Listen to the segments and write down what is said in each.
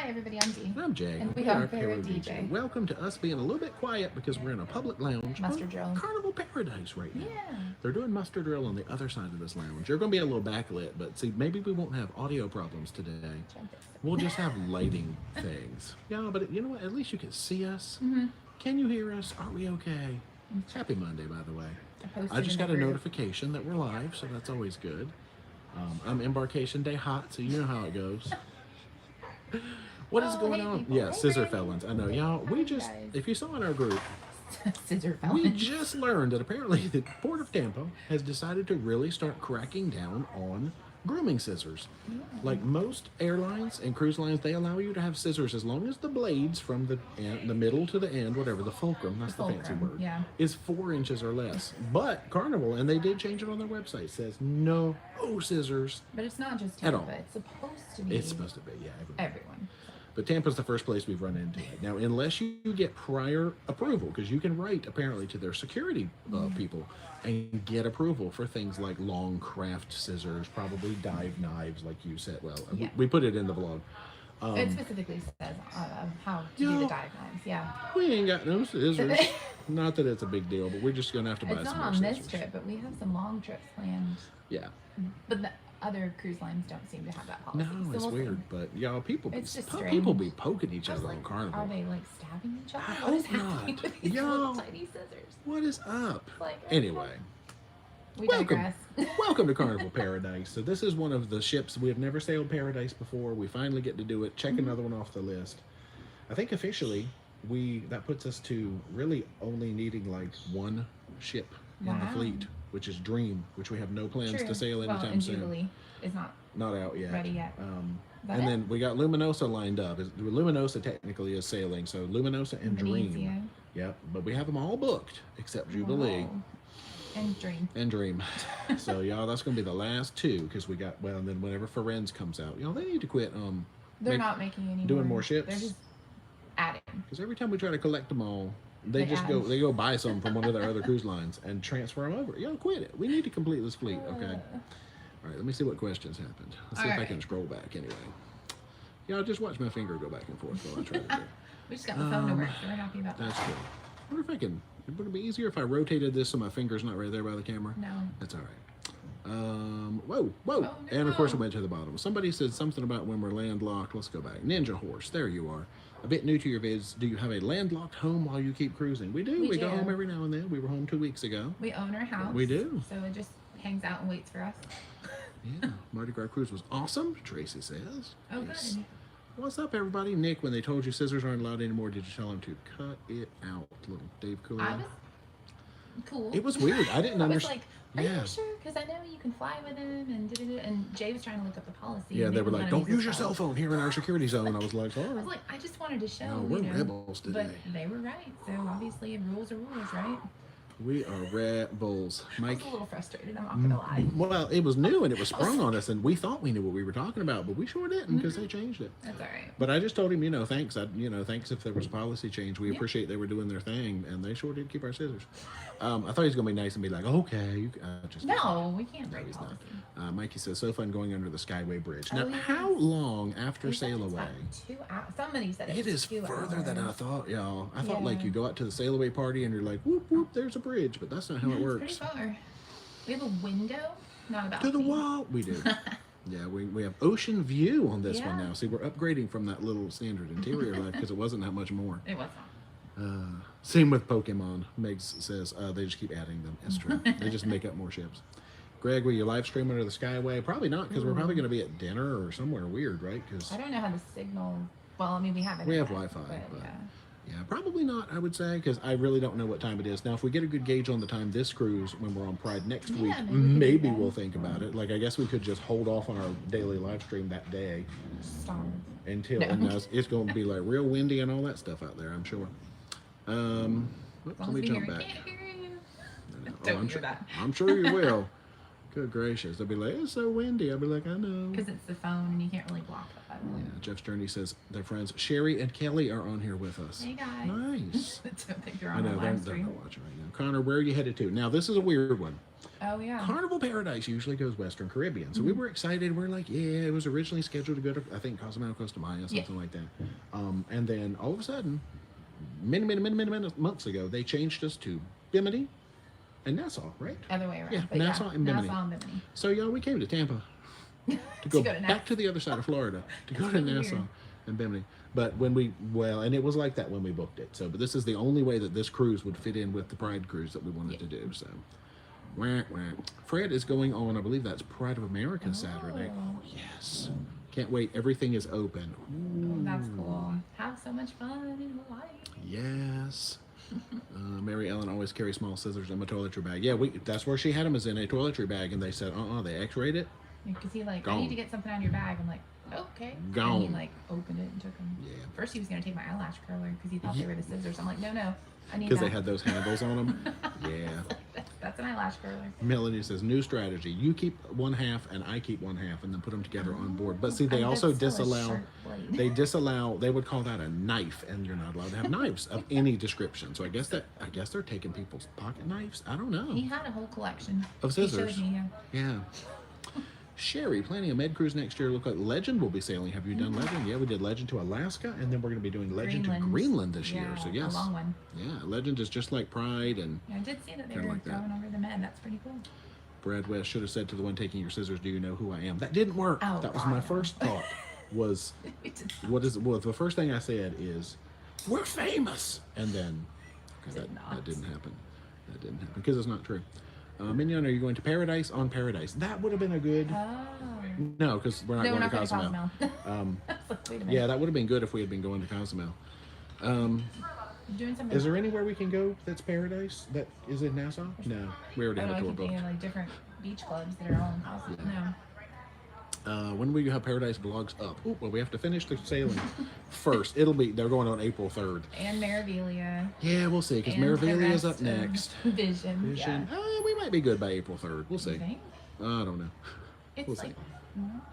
Hi everybody, I'm Dee. I'm Jay. And we are ParoDeeJay. Welcome to us being a little bit quiet because we're in a public lounge. Muster drill. Carnival Paradise right now. Yeah. They're doing muster drill on the other side of this lounge. You're going to be a little backlit, but see, maybe we won't have audio problems today. We'll just have lighting things. Yeah, but you know what? At least you can see us. Mm-hmm. Can you hear us? Are we okay? Happy Monday, by the way. I just got a notification that we're live, so that's always good. I'm Embarkation Day hot, so you know how it goes. What is going on? People. Yeah, scissor felons. I know, y'all. We just, if you saw in our group, scissor felons. we just learned that apparently the Port of Tampa has decided to really start cracking down on grooming scissors. Yeah. Like most airlines and cruise lines, they allow you to have scissors as long as the blades from the middle to the end, whatever, the fulcrum, that's the fancy word, is 4 inches or less. But Carnival, and they did change it on their website, says no scissors. But it's not just Tampa. It's supposed to be. It's supposed to be, yeah. Everyone. But Tampa's the first place we've run into it. Now, unless you get prior approval, because you can write apparently to their security people and get approval for things like long craft scissors, probably dive knives, like you said. Well, we put it in the vlog. It specifically says how to do the dive knives. Yeah. We ain't got no scissors. Not that it's a big deal, but we're just gonna have to buy some more scissors. It's not on this trip, but we have some long trips planned. Yeah. But the other cruise lines don't seem to have that policy. No, so it's weird, but y'all, people be poking each other like, on Carnival. Are they like stabbing each other? I What is hope happening not. with these little tiny scissors? What is up? Like, anyway. We digress. Welcome to Carnival Paradise. So this is one of the ships. We have never sailed Paradise before. We finally get to do it. Check another one off the list. I think officially that puts us to really only needing like one ship in the fleet, which is Dream, which we have no plans to sail anytime soon. Jubilee is not out yet. Ready yet. Then we got Luminosa lined up. Luminosa technically is sailing, so Luminosa and Dream. Yep, but we have them all booked except Jubilee. Wow. And Dream. So y'all, that's gonna be the last two because we got and then whenever Firenze comes out, y'all, they need to quit. They're not making any doing more ships. They're just adding. Because every time we try to collect them all, they go buy some from one of their other cruise lines and transfer them over. Y'all quit it. We need to complete this fleet. Okay. All right. Let me see what questions happened. Let's see if I can scroll back anyway. Y'all just watch my finger go back and forth while I try to do. We just got the phone to work, so we're happy about that. That's good. I wonder if I can. Would it be easier if I rotated this so my finger's not right there by the camera? No. That's all right. Whoa. Oh, no. And of course it went to the bottom. Somebody said something about when we're landlocked. Let's go back. Ninja Horse. There you are. A bit new to your vids. Do you have a landlocked home while you keep cruising? We do. We go home every now and then. We were home 2 weeks ago. We own our house. We do. So it just hangs out and waits for us. Yeah. Mardi Gras cruise was awesome, Tracy says. Oh, yes. Good. What's up, everybody? Nick, when they told you scissors aren't allowed anymore, did you tell them to cut it out? Little Dave Cooley. I was cool. It was weird. I didn't understand. Are you sure? Because I know you can fly with him and Jay was trying to look up the policy. Yeah, they were like, don't use your cell phone here in our security zone. I was like, sorry. I was like, I just wanted to show. No, we're rebels today. But they were right. So obviously rules are rules, right? We are rebels. Mike. I was a little frustrated, I'm not going to lie. Well, it was new and it was sprung on us, and we thought we knew what we were talking about, but we sure didn't because they changed it. That's all right. But I just told him, thanks. Thanks if there was a policy change. We appreciate they were doing their thing, and they sure did keep our scissors. I thought he was going to be nice and be like, okay. No, we can't break policy. Mikey says, so fun going under the Skyway Bridge. Now, how long after sail away? 2 hours. Somebody said it is further than I thought, y'all. I thought like you go out to the sail away party and you're like, whoop, whoop, there's a bridge, but that's not how it works. It's pretty far. We have a window, not about to the wall. We do. Yeah, we have ocean view on this one now. See, we're upgrading from that little standard interior life because it wasn't that much more. It was not. Same with Pokemon. Megs says they just keep adding them. That's true. They just make up more ships. Greg, will you live stream under the Skyway? Probably not, because we're probably going to be at dinner or somewhere weird, right? Because I don't know how the signal. Well, I mean, we have it. We have Wi-Fi, but yeah, probably not. I would say, because I really don't know what time it is now. If we get a good gauge on the time this cruise when we're on Pride next week, maybe we'll think about it. Like, I guess we could just hold off on our daily live stream that day until it's going to be like real windy and all that stuff out there. I'm sure. Let me jump back. Don't hear that. I'm sure you will. Good gracious. They'll be like, it's so windy. I'll be like, I know. Because it's the phone and you can't really block that. Yeah, Jeff's Journey says their friends Sherry and Kelly are on here with us. Hey guys. Nice. Don't think they're I on know, a they're live stream. not watching right now. Connor, where are you headed to? Now, this is a weird one. Oh yeah. Carnival Paradise usually goes Western Caribbean. So we were excited. We're like, yeah, it was originally scheduled to go to, I think, Cozumel, Costa Maya, something like that. And then all of a sudden, many months ago, they changed us to Bimini and Nassau, right? Other way around. Yeah, but Nassau and Bimini. Nassau and Bimini. So, y'all, we came to Tampa to go go to back to the other side of Florida to go to really Nassau weird. and Bimini. But when we, and it was like that when we booked it. So, but this is the only way that this cruise would fit in with the Pride cruise that we wanted to do. So, wah, wah. Fred is going on, I believe that's Pride of America Saturday. Oh, yes. Can't wait. Everything is open. Oh, that's cool. Have so much fun in Hawaii. Yes. Mary Ellen always carries small scissors in my toiletry bag. Yeah, that's where she had them, is in a toiletry bag, and they said, they x-rayed it. Because he like, Gone. I need to get something out of your bag. I'm like, okay. Gone. And he like opened it and took them. Yeah. First he was gonna take my eyelash curler because he thought they were the scissors. I'm like, no, I need Because that. they had those handles on them. Yeah. That's an eyelash curler. Melanie says, new strategy. You keep one half and I keep one half and then put them together on board. But see, they And also that's still a disallow, sharp blade. they would call that a knife, and you're not allowed to have knives of any description. So I guess they're taking people's pocket knives. I don't know. He had a whole collection Of He scissors. showed me, Yeah. Sherry, planning a med cruise next year. Look like Legend will be sailing. Have you done Legend? Yeah, we did Legend to Alaska, and then we're going to be doing Legend to Greenland this year. So yes, a long one. yeah, Legend is just like Pride, and Yeah, I did see that they Kinda were like that. going over the med. That's pretty cool. Brad West should have said to the one taking your scissors, "Do you know who I am?" That didn't work. Oh, That was my God. first thought. Was what is? Well, the first thing I said is, "We're famous," and then that didn't happen. That didn't happen because it's not true. Mignon, are you going to Paradise on Paradise? That would have been a good. Oh. No, because we're not going to Cozumel. I was like, wait a minute. Yeah, that would have been good if we had been going to Cozumel. Doing something. Is there anywhere we can go that's Paradise? That is in Nassau? No, we already I have know a I tour keep booked. thinking like different beach clubs that are all in Cozumel. Yeah. No. When will you have Paradise vlogs up? Oh, well, we have to finish the sailing first. They're going on April 3rd. And Maravilia. Yeah, we'll see, because and the Maravilia is rest up next. of Vision. Vision. Yeah. We might be good by April 3rd. We'll see. You think? I don't know. It's We'll like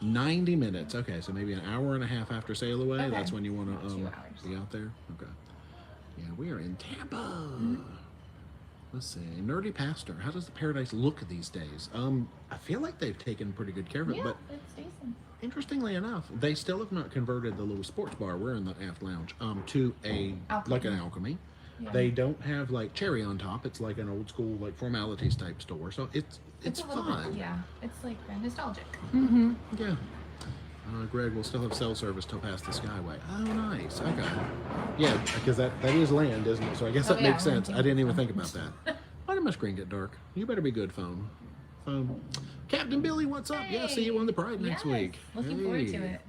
see. 90 minutes. Okay, so maybe an hour and a half after sail away. Okay. That's when you want to 2 hours. be out there. Okay. Yeah, we are in Tampa. Let's see. Nerdy Pastor. How does the Paradise look these days? I feel like they've taken pretty good care of it, Yeah, but it's decent. interestingly enough, they still have not converted the little sports bar we're in the aft lounge to a like an Alchemy. Yeah. They don't have like cherry on top. It's like an old school like formalities type store. So it's a little fun. bit, yeah. It's like nostalgic. Yeah. Greg will still have cell service till past the Skyway. Oh, nice. Okay. Yeah, because that is land, isn't it? So I guess that yeah, makes sense. land I didn't even think about that. Why did my screen get dark? You better be good, phone. Captain Billy, what's up? Yeah, see you on the Pride next Yes, week. Looking forward to it.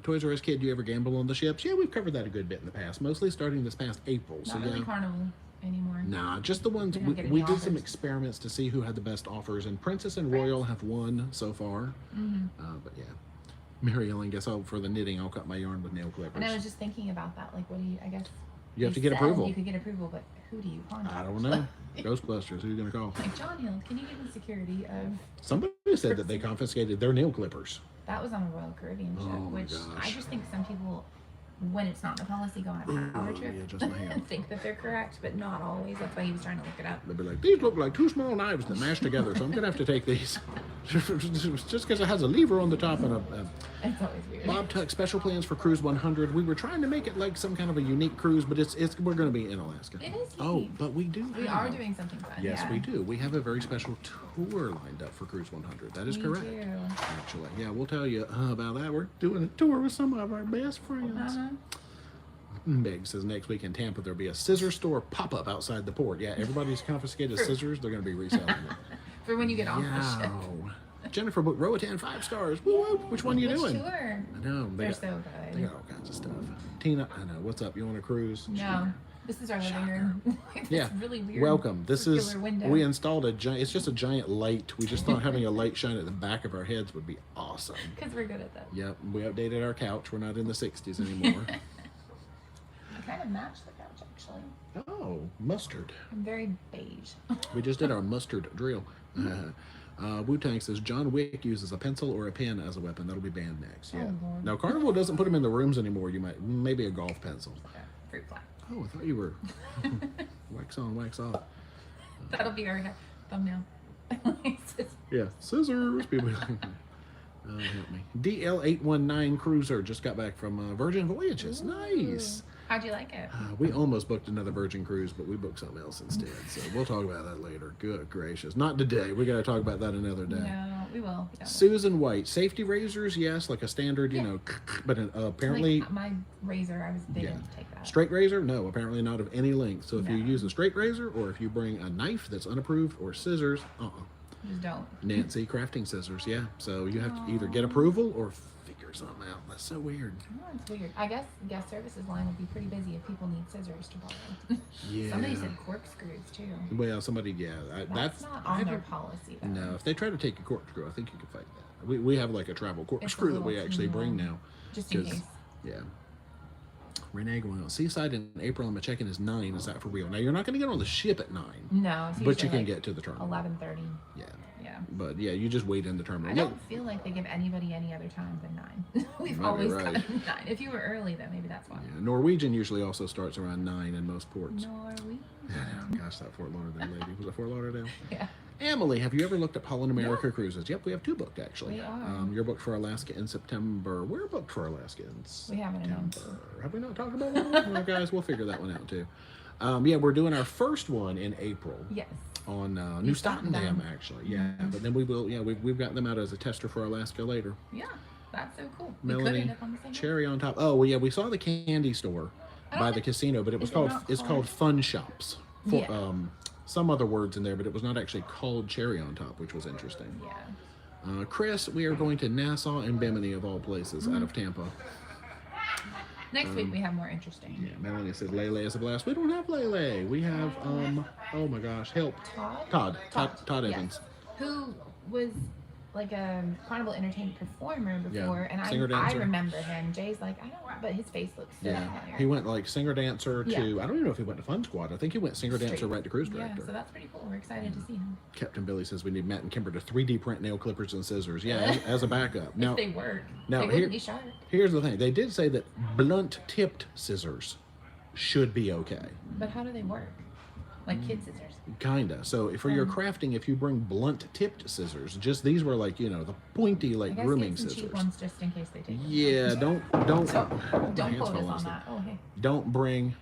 Toys R Us kid, do you ever gamble on the ships? Yeah, we've covered that a good bit in the past, mostly starting this past April. So Not really yeah. Carnival anymore. Nah, just the ones We don't get we any did some offers. experiments to see who had the best offers, and Princess and Royal have won so far. But yeah, Mary Ellen, guess for the knitting, I'll cut my yarn with nail clippers. And I was just thinking about that. Like, what do you? I guess You have they to get said approval. You could get approval, but who do you contact? I don't know. Ghostbusters, who are you gonna call? Like John Hill, can you give me security of? Somebody said that they confiscated their nail clippers. That was on a Royal Caribbean ship, Oh my which I gosh. just think some people, when it's not in the policy, go on a power trip yeah, just my hand. think that they're correct, but not always. That's why he was trying to look it up. They'd be like, these look like two small knives that mash together, so I'm gonna have to take these. Just because it has a lever on the top and a It's always weird. Bob Tuck special plans for Cruise 100. We were trying to make it like some kind of a unique cruise, but we're going to be in Alaska. It is Oh, unique. but we do. We are doing something fun. Yes, yeah. we do. We have a very special tour lined up for Cruise 100. That is We correct. do. Actually, yeah, we'll tell you about that. We're doing a tour with some of our best friends. Uh-huh. Meg says next week in Tampa there'll be a scissor store pop-up outside the port. Yeah, everybody's confiscated scissors. They're going to be reselling them. For when you get off the ship. Yow. Jennifer booked Roatan 5 stars. Woo-woo. Which one are you Which doing? tour? I know. They're so They good. got all kinds of stuff. Tina, I know. What's up? You want a cruise? No. This is our living room. It's Yeah. really weird. Welcome. This is, circular window. we installed a giant, it's just a giant light. We just thought having a light shine at the back of our heads would be awesome. Because we're good at that. Yep. We updated our couch. We're not in the 60s anymore. I kind of match the couch, actually. Oh, Oh, mustard. I'm very beige. We just did our mustard drill. Wu-Tang says John Wick uses a pencil or a pen as a weapon. That'll be banned next. Yeah. Oh, Lord. Now Carnival doesn't put them in the rooms anymore. You might maybe a golf pencil. Yeah, fruit fly. Oh, I thought you were wax on, wax off. That'll be our thumbnail. Yeah, scissors. People. Help me. DL819 Cruiser just got back from Virgin Voyages. Ooh. Nice. How'd you like it? We almost booked another Virgin cruise, but we booked something else instead. So we'll talk about that later. Good gracious. Not today. We got to talk about that another day. No, we will. Yeah. Susan White. Safety razors, yes, like a standard, you know, but apparently... Like my razor, they didn't take that. Straight razor? No, apparently not of any length. So if you No. use a straight razor, or if you bring a knife that's unapproved, or scissors, Just don't. Nancy crafting scissors, yeah. So you have to either get approval or figure something out. That's so weird. Oh, it's weird. I guess guest services line would be pretty busy if people need scissors to borrow. Yeah. Somebody said corkscrews too. Well, somebody, That's not on their policy though. No, if they try to take a corkscrew, I think you can fight that. We have like a travel corkscrew that we little actually bring small. now. Just in 'cause- case. Yeah. Renee going on. Seaside in April, I'm checking is 9. Is that for real? Now, you're not going to get on the ship at 9. No, it's But you usually can like get to the terminal. 11:30. Yeah. Yeah. But yeah, you just wait in the terminal. I don't feel like they give anybody any other time than 9. We've Might be always right. gotten 9. If you were early, though, maybe that's why. Yeah, Norwegian usually also starts around 9 in most ports. Norwegian. Gosh, that Fort Lauderdale lady. Was it Fort Lauderdale? Yeah. Emily, have you ever looked at Pollen America cruises? Yep, we have 2 booked actually. We are. You're booked for Alaska in September. We're booked for Alaska in We haven't announced. September. Have we not talked about that one? Well, guys, we'll figure that one out too. Yeah, we're doing our first one in April. Yes. On New Stockton, Stockton. actually. Yeah, but then we will. Yeah, we've got them out as a tester for Alaska later. Yeah. That's so cool. We could Melanie, end up on the same cherry on top. Oh well, yeah, we saw the candy store by the casino, but it was is it called not it's called- called Fun Shops. For, Yeah. Some other words in there, but it was not actually called cherry on top, which was interesting. Yeah. Chris, we are going to Nassau and Bimini of all places, out of Tampa. Next week we have more interesting. Yeah, Melanie says Lele is a blast. We don't have Lele. We have oh my gosh, help. Todd Yes. Evans. Who was like a Carnival Entertainment performer Yeah, before, and singer, I dancer. remember him. Jay's like, I don't, but his face looks so Yeah, familiar. he went like singer dancer to. Yeah. I don't even know if he went to Fun Squad. I think he went singer dancer Straight. right to cruise Yeah, director. so that's pretty cool. We're excited to see him. Captain Billy says we need Matt and Kimber to 3D print nail clippers and scissors. Yeah, as a backup. Now, If they work, now they here- wouldn't be sharp. here's the thing. They did say that blunt-tipped scissors should be okay. But how do they work? Like kid scissors. Kinda. So for your crafting, if you bring blunt-tipped scissors, just these were like the pointy like I guess grooming get some scissors. cheap ones just in case they take. Yeah, don't my Don't hands quote fell us on the- that. Oh hey. Don't bring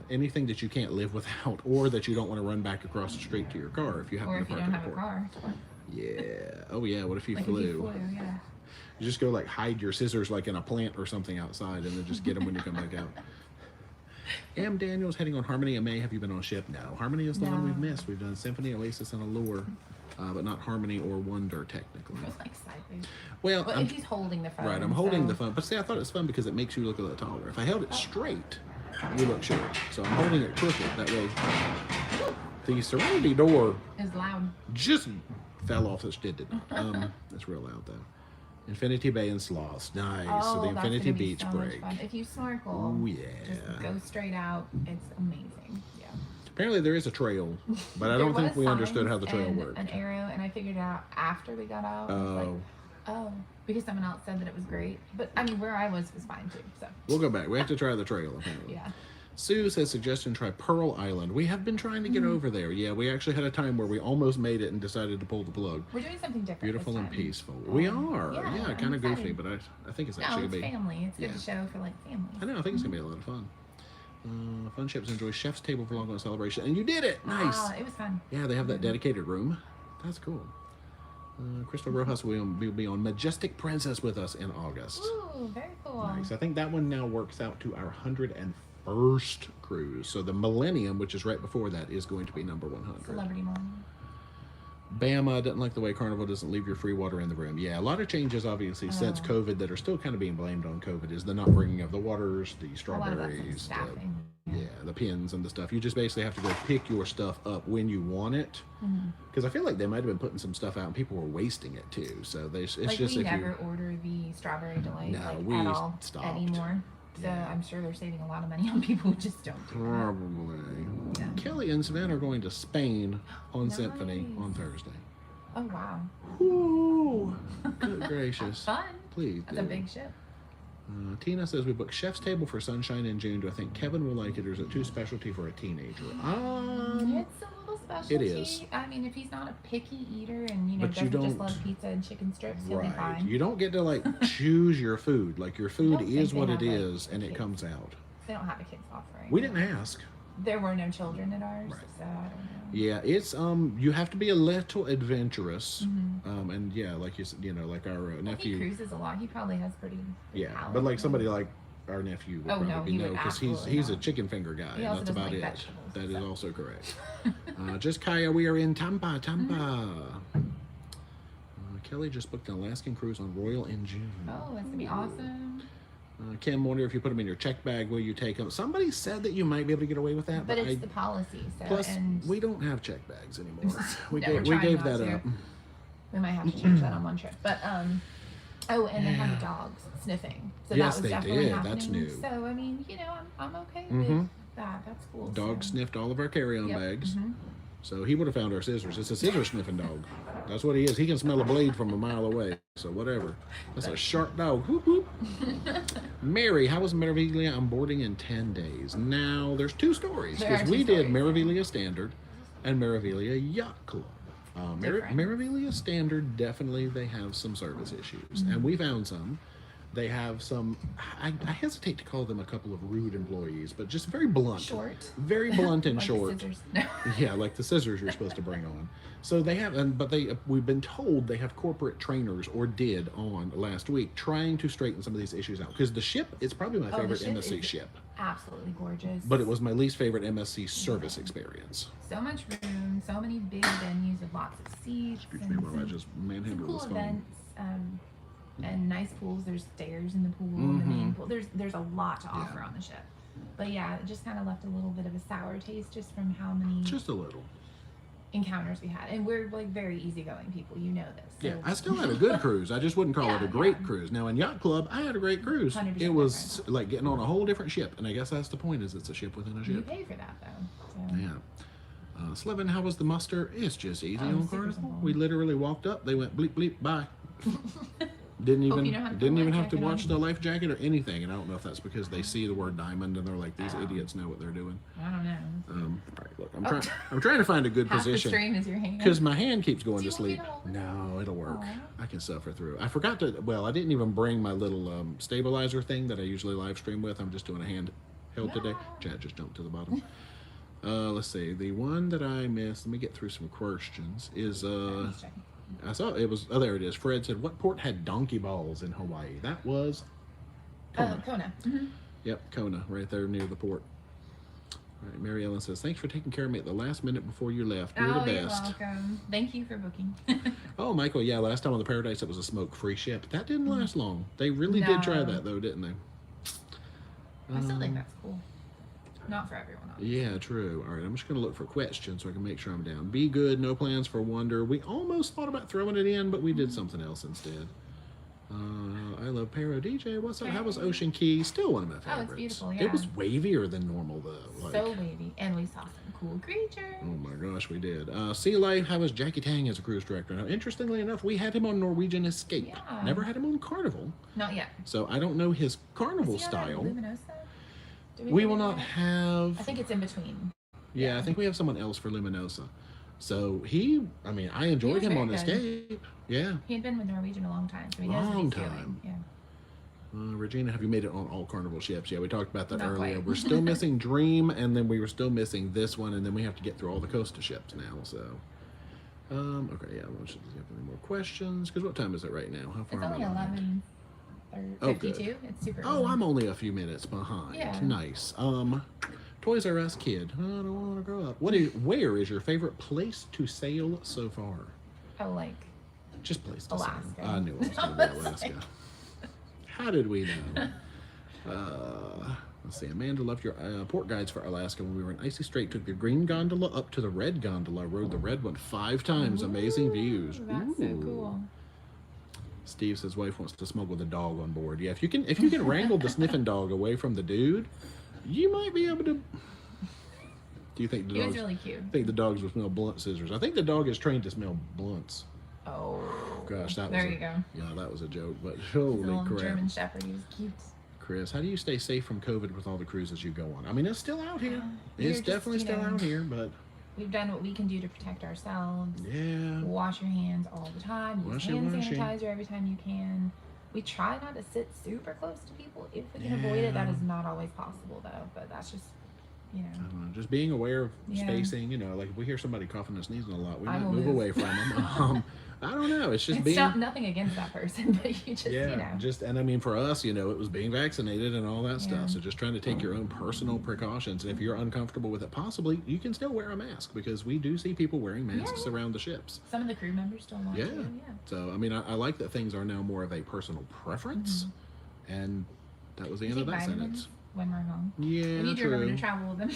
anything that you can't live without, or that you don't want to run back across the street to your car if you happen Or to if you park don't in have a port. car. Yeah. Oh yeah. What if you Like flew? if you flew, yeah. You just go like hide your scissors like in a plant or something outside, and then just get them when you come back out. M. Daniels heading on Harmony and May. Have you been on ship? No. Harmony is the one No. we've missed. We've done Symphony, Oasis, and Allure, but not Harmony or Wonder technically. It was like sideways. Well, Well, I'm, if he's holding the phone. right. I'm holding so- the phone, but see, I thought it's fun because it makes you look a little taller. If I held it straight, you look short. So I'm holding it crooked. That way, the Serenity door It's loud. just fell off. It did not. It's real loud though. Infinity Bay and Sloss. Nice. So the that's Infinity gonna be Beach so much break. fun. If you snorkel, Oh, yeah. just go straight out. It's amazing. Yeah. Apparently there is a trail, but I There don't think was we understood signs how the trail and worked. An arrow, and I figured it out after we got out. I was like, oh, because someone else said that it was great. But I mean, where I was fine too. So We'll go back. We have to try the trail apparently. yeah. Sue says suggestion try Pearl Island. We have been trying to get over there. Yeah, we actually had a time where we almost made it and decided to pull the plug. We're doing something different. Beautiful this and time. peaceful. We are. yeah, Yeah, I'm kind of goofy, excited. but I think it's No, actually it's going to be. family. It's good yeah. to show for like families. I know. I think it's going to be a lot of fun. Fun Ships enjoy Chef's Table vlog on Celebration. And you did it. Nice. Ah, it was fun. Yeah, they have that dedicated room. That's cool. Crystal Rojas will be on Majestic Princess with us in August. Ooh, very cool. Nice. I think that one now works out to our 101st cruise. So the Millennium, which is right before that, is going to be number 100. Celebrity Millennium. Bama doesn't like the way Carnival doesn't leave your free water in the room. Yeah, a lot of changes, obviously, since COVID that are still kind of being blamed on COVID is the not bringing of the waters, the A lot of that's strawberries, staffing. the pins and the stuff. You just basically have to go pick your stuff up when you want it. Because I feel like they might have been putting some stuff out and people were wasting it too. So it's Like just we if never you order the Strawberry Delight No, like we at all stopped. anymore. So Yeah. I'm sure they're saving a lot of money on people who just don't do that. Probably. Yeah. Kelly and Savannah are going to Spain on Nice. Symphony on Thursday. Oh, wow. Woo! Good That's gracious. fun. Please That's do. a big ship. Tina says we booked Chef's Table for Sunshine in June. Do I think Kevin will like it, or is it too specialty for a teenager? It's a little specialty. It is. I mean, if he's not a picky eater and, you know, But you doesn't just don't- love pizza and chicken strips, he'll be right. fine. You don't get to like choose your food. Like your food don't is think what they it have, like, is, and it kids. comes out. They don't have a kids offering. We didn't ask. There were no children at ours, Right. so I don't know. Yeah, it's you have to be a little adventurous, Mm-hmm. and yeah, like you said, you know, like our Well, he nephew. cruises a lot. He probably has pretty good Yeah, palate. but like somebody like our nephew would Oh, no, probably he know would because absolutely he's a not. chicken finger guy, He and also that's doesn't about like it. vegetables, That is so. also correct. Just Kaya, we are in Tampa. Kelly just booked an Alaskan cruise on Royal in June. Oh, that's gonna be awesome. Kim, wonder if you put them in your check bag, will you take them? Somebody said that you might be able to get away with that, But it's the policy, so plus and we don't have check bags anymore. We No, we're gave trying that not to. up. we might have to change that on one trip. But oh, and they have the dogs sniffing, so Yes, that was they definitely did. happening. That's new. So I mean, you know, I'm okay Mhm. with that. That's cool. Dog so. sniffed all of our carry-on Yep, bags. mhm. So he would have found our scissors. It's a scissor sniffing dog. That's what he is. He can smell a blade from a mile away. So whatever. That's a sharp dog. Whoop, whoop. Mary, how was Meraviglia on boarding in 10 days? Now, there's two stories. There are Because two we did stories. Meraviglia Standard and Meraviglia Yacht Club. Different. Meraviglia Standard, definitely they have some service issues. And we found some. They have some, I hesitate to call them a couple of rude employees, but just very blunt. Short. Very blunt and Like short. scissors. No. Yeah, like the scissors you're supposed to bring on. So they have, we've been told they have corporate trainers, or did on last week, trying to straighten some of these issues out. Because the ship is probably my Oh, the favorite ship MSC is- ship, Absolutely gorgeous. but it was my least favorite MSC service experience. So much room, so many big venues with lots of seats. Excuse and me while I some- just some manhandle cool this phone. events. And nice pools. There's stairs in the pool, in the main pool. There's a lot to offer on the ship. But yeah, it just kind of left a little bit of a sour taste just from how many Just a little. encounters we had. And we're like very easygoing people, you know this. So Yeah, I still had a good cruise. I just wouldn't call it a Yeah, great yeah. cruise. Now in Yacht Club, I had a great cruise. 100% It was like getting on a whole different ship, and I guess that's the point. Is it's a ship within a you ship. pay for that though. So. Yeah. Slevin, how was the muster? It's just easy Oh, on super Carnival. simple. We literally walked up. They went bleep bleep bye. Didn't Hope even you know how to put didn't a even life have to jacket watch on. the life jacket or anything. And I don't know if that's because they see the word diamond and they're like, these idiots know what they're doing. I don't know. All right, look, I'm trying to find a good Half the position stream is your hand. because my hand keeps going Do to you want me sleep. to hold it? No, it'll work. Aw. I can suffer through. I forgot to. Well, I didn't even bring my little stabilizer thing that I usually live stream with. I'm just doing a handheld today. No. Chad just jumped to the bottom. Let's see. The one that I missed. Let me get through some questions. Is Just checking. I saw it was. Oh, there it is. Fred said, "What port had donkey balls in Hawaii?" That was Kona. Kona. Mhm. Yep, Kona, right there near the port. All right, Mary Ellen says, "Thanks for taking care of me at the last minute before you left. You're Oh, the you're best." welcome. Thank you for booking. Oh, Michael, yeah, last time on the Paradise it was a smoke-free ship. That didn't last long. They really did try No. that though, didn't they? I still think that's cool. Not for everyone else. Yeah, true. All right, I'm just going to look for questions so I can make sure I'm down. Be good, no plans for wonder. We almost thought about throwing it in, but we did something else instead. I love ParoDeeJay. What's up? How was Ocean Key? Still one of my favorites. Oh, it's beautiful, It yeah. was wavier than normal though. Like, So wavy. And we saw some cool creatures. oh my gosh, we did. Sea Life, how was Jackie Tang as a cruise director? Now, interestingly enough, we had him on Norwegian Escape. Yeah. Never had him on Carnival. Not yet. So I don't know his Carnival Is he on that style. Luminosa? Do We get will it not right? have. I think it's in between. Yeah, I think we have someone else for Luminosa. So I enjoyed was him very on good. Escape. Yeah. He had been with Norwegian a long time, so he knows what Long he's time. doing. Yeah. Regina, have you made it on all Carnival ships? Yeah, we talked about that Not earlier. quite. We're still missing Dream, and then we were still missing this one, and then we have to get through all the Costa ships now. So, okay, yeah. Let's see if you have any more questions. Because what time is it right now? How far It's am only I behind? 11 Oh, good. 52. It's super Oh, early. I'm only a few minutes behind. Yeah. Nice. Toys R Us kid. I don't want to grow up. Where is your favorite place to sail so far? Oh, like, Just place to Alaska. sail. I knew it was going to be Alaska. How did we know? Let's see. Amanda loved your port guides for Alaska when we were in Icy Strait. Took the green gondola up to the red gondola. Rode the red one 5 times. Amazing views. That's so cool. Steve says wife wants to smuggle the dog on board. Yeah, if you can wrangle the sniffing dog away from the dude, you might be able to. Do you think the He was dogs? really cute. Think the dogs will smell blunt scissors? I think the dog is trained to smell blunts. Oh. Gosh, that was there you go. Yeah, that was a joke. But He's a holy little crap! German Shepherd. He was cute. Chris, how do you stay safe from COVID with all the cruises you go on? I mean, it's still out here. You're It's just, definitely still out here, but we've done what we can do to protect ourselves. yeah. Wash your hands all the time. Use hand sanitizer every time you can. We try not to sit super close to people if we can avoid it. That is not always possible, though. But that's just, I don't know, just being aware of spacing. Like if we hear somebody coughing and sneezing a lot, we might move away from them. I don't know. It's just being nothing against that person, but you just and I mean for us, it was being vaccinated and all that stuff. So just trying to take your own personal precautions. And if you're uncomfortable with it, possibly you can still wear a mask because we do see people wearing masks around the ships. Some of the crew members still want to. So I mean, I like that things are now more of a personal preference, and that was the end of that sentence. When we're home. Yeah, we need to remember to travel with them.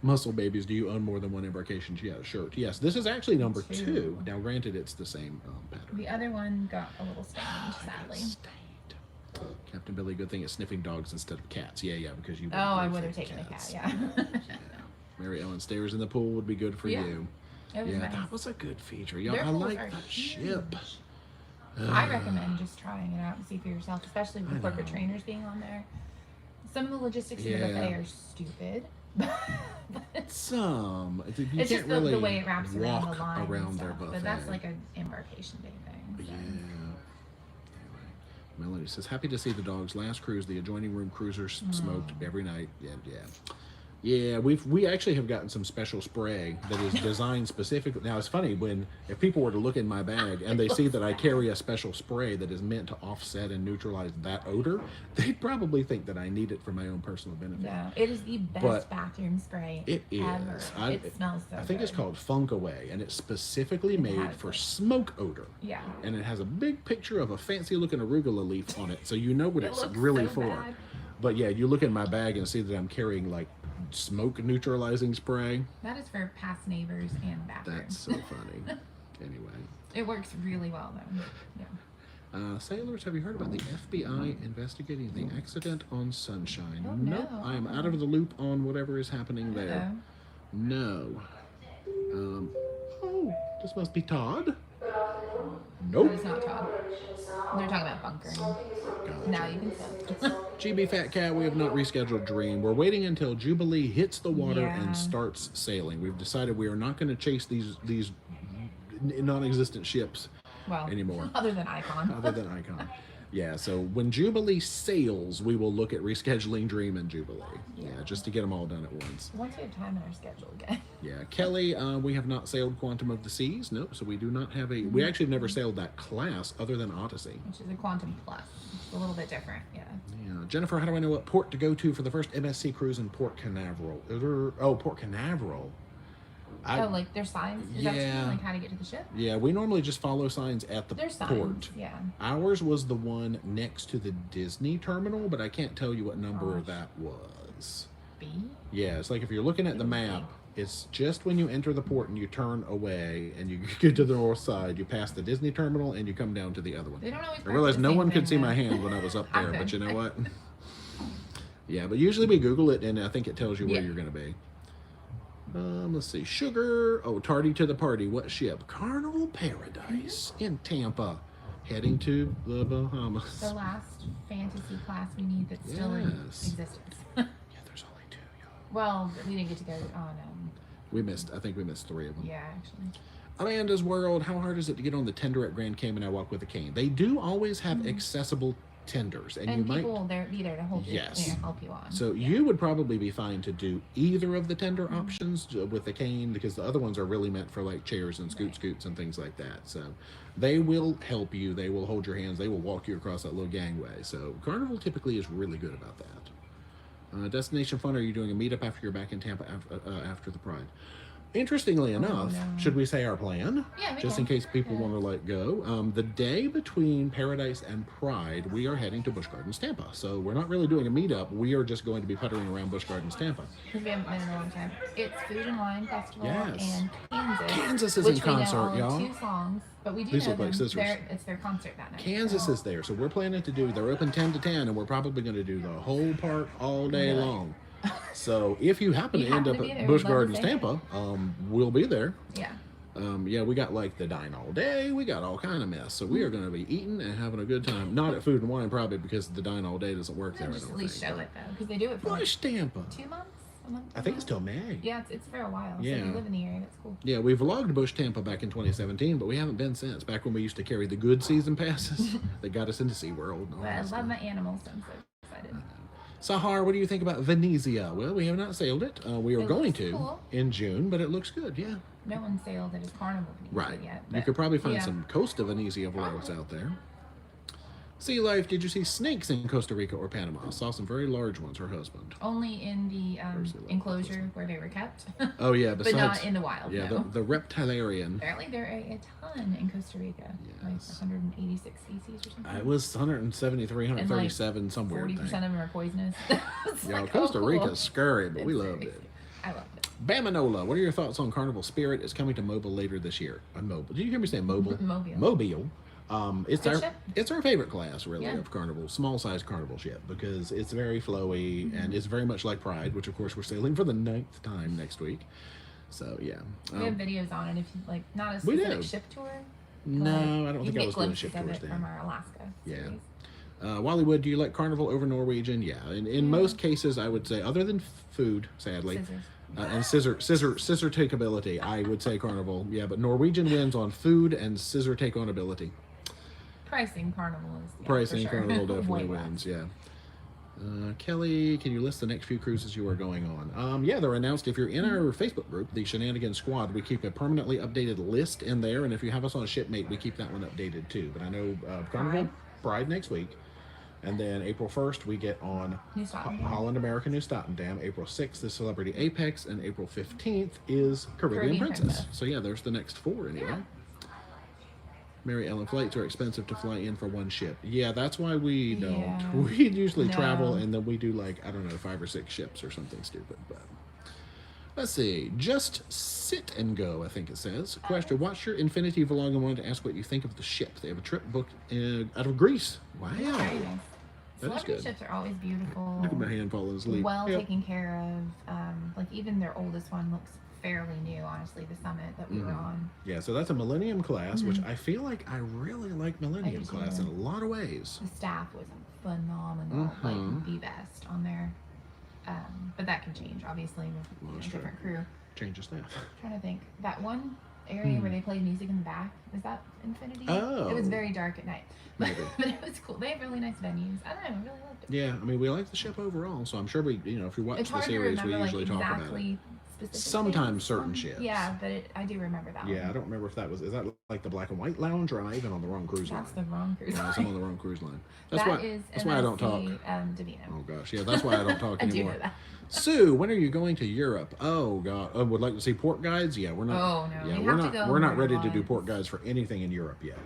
Muscle babies, do you own more than one embarkation? Yeah, shirt. Yes, this is actually number 2. Now, granted, it's the same pattern. The other one got a little stained, sadly. Stained. Captain Billy, good thing it's sniffing dogs instead of cats. Yeah, because you. I would have taken cats. A cat. Yeah. Mary Ellen, stairs in the pool would be good for you. It was nice. That was a good feature. I like that ship. I recommend just trying it out and see for yourself, especially with the corporate trainers being on there. Some of the logistics of the buffet are stupid. It's just really the way it wraps around the line around their buffet. But that's like an Embarkation Day thing. So. Yeah. Anyway, Melanie says, happy to see the dogs. Last cruise, the adjoining room cruisers smoked every night. Yeah, we actually have gotten some special spray that is designed specifically. Now, it's funny if people were to look in my bag and they see that I carry a special spray that is meant to offset and neutralize that odor, they'd probably think that I need it for my own personal benefit. Yeah, it is the best bathroom spray ever. It smells so good. I think it's called Funk Away, and it's specifically made for smoke odor. Yeah. And it has a big picture of a fancy-looking arugula leaf on it, so you know what it's really for. Bad. But yeah, you look in my bag and see that I'm carrying like smoke neutralizing spray. That is for past neighbors and bathrooms. That's so funny. Anyway. It works really well though. Yeah. Sailors, have you heard about the FBI investigating the accident on Sunshine? Oh, nope. I am out of the loop on whatever is happening there. No. This must be Todd. Nope. No, it's not Todd. They're talking about bunkering. Gotcha. Now you can tell. GB Fat Cat, we have not rescheduled Dream. We're waiting until Jubilee hits the water and starts sailing. We've decided we are not going to chase these non-existent ships anymore. Other than Icon. Yeah, so when Jubilee sails, we will look at rescheduling Dream and Jubilee. Yeah, just to get them all done at once. Once we have time in our schedule again. Yeah, Kelly, we have not sailed Quantum of the Seas. Nope, so we do not have a... We actually have never sailed that class other than Odyssey. Which is a Quantum Plus. It's a little bit different, yeah. Jennifer, how do I know what port to go to for the first MSC cruise in Port Canaveral? Port Canaveral. Like there's signs? Is that what you mean? Like how to get to the ship? Yeah, we normally just follow signs at the there's port. Signs, yeah. Ours was the one next to the Disney terminal, but I can't tell you what number that was. B? Yeah, it's like if you're looking at the map, it's just when you enter the port and you turn away and you get to the north side, you pass the Disney terminal and you come down to the other one. They don't always I realized no one could see my hand when I was up there, but you know what? Yeah, but usually we Google it and I think it tells you where you're going to be. Let's see. Sugar. Oh, tardy to the party. What ship? Carnival Paradise in Tampa. Heading to the Bahamas. The last fantasy class we need that's still in existence. Yeah, there's only 2, y'all. Well, we didn't get to go on... I think we missed 3 of them. Yeah, actually. Amanda's World. How hard is it to get on the tender at Grand Cayman? I walk with a cane. They do always have accessible tenders, and you people might be there to hold help you on. So you would probably be fine to do either of the tender options with the cane, because the other ones are really meant for like chairs and scoots and things like that. So they will help you. They will hold your hands. They will walk you across that little gangway. So Carnival typically is really good about that. Destination Fun, are you doing a meetup after you're back in Tampa after the Pride? Interestingly enough, no. should we say our plan? Yeah, we Just can. in case people want to let go. The day between Paradise and Pride, we are heading to Busch Gardens, Tampa. So we're not really doing a meetup. We are just going to be puttering around Busch Gardens, Tampa. Because we haven't been in a long time. It's Food and Wine Festival Yes. in Kansas. Kansas is which in concert, we know all y'all. 2 songs, but we do These know look like them. scissors. It's their concert that night. Kansas so. is there, so we're planning to do. They're open 10 to 10, and we're probably going to do the whole park all day Really? long. So if you happen You to end happen up to be at there, Busch we'd love to Gardens, say Tampa, we'll be there. Yeah. Yeah, we got like the dine all day. We got all kind of mess. So we are going to be eating and having a good time. Not at Food and Wine, probably because the dine all day doesn't work there. I Just don't at least think. show it though, because they do it for like Busch, Tampa. 2 months. A month. I think it's till May. Yeah, it's for a while. So Yeah. if you live in the area, that's cool. Yeah, we vlogged Busch, Tampa back in 2017, but we haven't been since. Back when we used to carry the good season passes that got us into SeaWorld. And all But I that love stuff. my animals, so I'm so excited. Sahar, what do you think about Venezia? Well, we have not sailed it. We are It going looks to cool. in June, but it looks good. Yeah, No one sailed at his Carnival right. yet. You but could probably find yeah. some Costa Venezia vlogs out there. Sea Life, did you see snakes in Costa Rica or Panama? I saw some very large ones. Her husband. Only in the Where's the left? enclosure where they were kept, Oh yeah, but besides not in the wild. yeah, no. the reptiliarian. Apparently there are a ton in Costa Rica, like Yes. 186 species or something. I was 173, 137, some weird 40% thing. of them are poisonous. It's Yeah, like, Costa oh, cool. Rica's scary, but we It's loved very it. scary. I loved it. Bamanola, what are your thoughts on Carnival Spirit? It's coming to Mobile later this year. Mobile. Did you hear me say mobile? Mobile. Mobile. It's Good our ship. it's our favorite class really Yeah. of Carnival, small size Carnival ship because it's very flowy and it's very much like Pride, which of course we're sailing for the 9th time next week. So yeah. We have videos on it if you like, not a We specific do. ship tour. No, I don't you think get I was doing glimpses ship of tours it then. from our Alaska Yeah. series. Wallywood, do you like Carnival over Norwegian? Yeah. In most cases, I would say, other than food, sadly, Scissors. and scissor take ability, I would say Carnival. Yeah, but Norwegian wins on food and scissor take on ability. Pricing Carnival is Pricing for sure. Carnival definitely Way less. wins. Yeah. Kelly, can you list the next few cruises you are going on? Yeah, they're announced. If you're in our Facebook group, the Shenanigans Squad, we keep a permanently updated list in there, and if you have us on Shipmate, we keep that one updated too. But I know Carnival Pride next week, and then April 1st we get on New Stotendam. Holland America New Stotendam. April 6th is Celebrity Apex, and April 15th is Caribbean Princess. So yeah, there's the next 4 anyway. Yeah. Mary Ellen, flights are expensive to fly in for one ship. Yeah, that's why we don't. Yeah. We usually No. travel and then we do like, I don't know, 5 or 6 ships or something stupid. But let's see. Just sit and go, I think it says. Question, watch your Infinity vlog and wanted to ask what you think of the ship. They have a trip booked out of Greece. Wow. Very nice. That is Celebrity good. ships are always beautiful. Look at my hand falling asleep. Well Yep. taken care of. Like even their oldest one looks fairly new, honestly, the Summit that we were on. Yeah, so that's a Millennium class, which I feel like I really like Millennium do class too. in a lot of ways. The staff was phenomenal, like the best on there. But that can change, obviously, with Well, a that's true. different crew. Change of staff. Trying to think. That one area where they played music in the back, is that Infinity? Oh. It was very dark at night. Maybe. But it was cool. They have really nice venues. I don't know, I really loved it. Yeah, I mean, we like the ship overall, so I'm sure we, if you watch It's the hard to series, we remember usually like talk about it. exactly specific Sometimes things. certain ships. Yeah, but I do remember that Yeah, I one. don't remember if is that like the black and white lounge, or am I even on the wrong cruise That's line? the wrong cruise Yeah, line. I'm on the wrong cruise line. That's That why. is That's why I don't talk. Davina. Oh gosh, yeah, that's why I don't talk I do anymore. know that. Sue, when are you going to Europe? Oh god, would like to see port guides? Yeah, we're not. Oh, no, Yeah, we we're have to not. go We're not more ready than to do once. port guides for anything in Europe yet.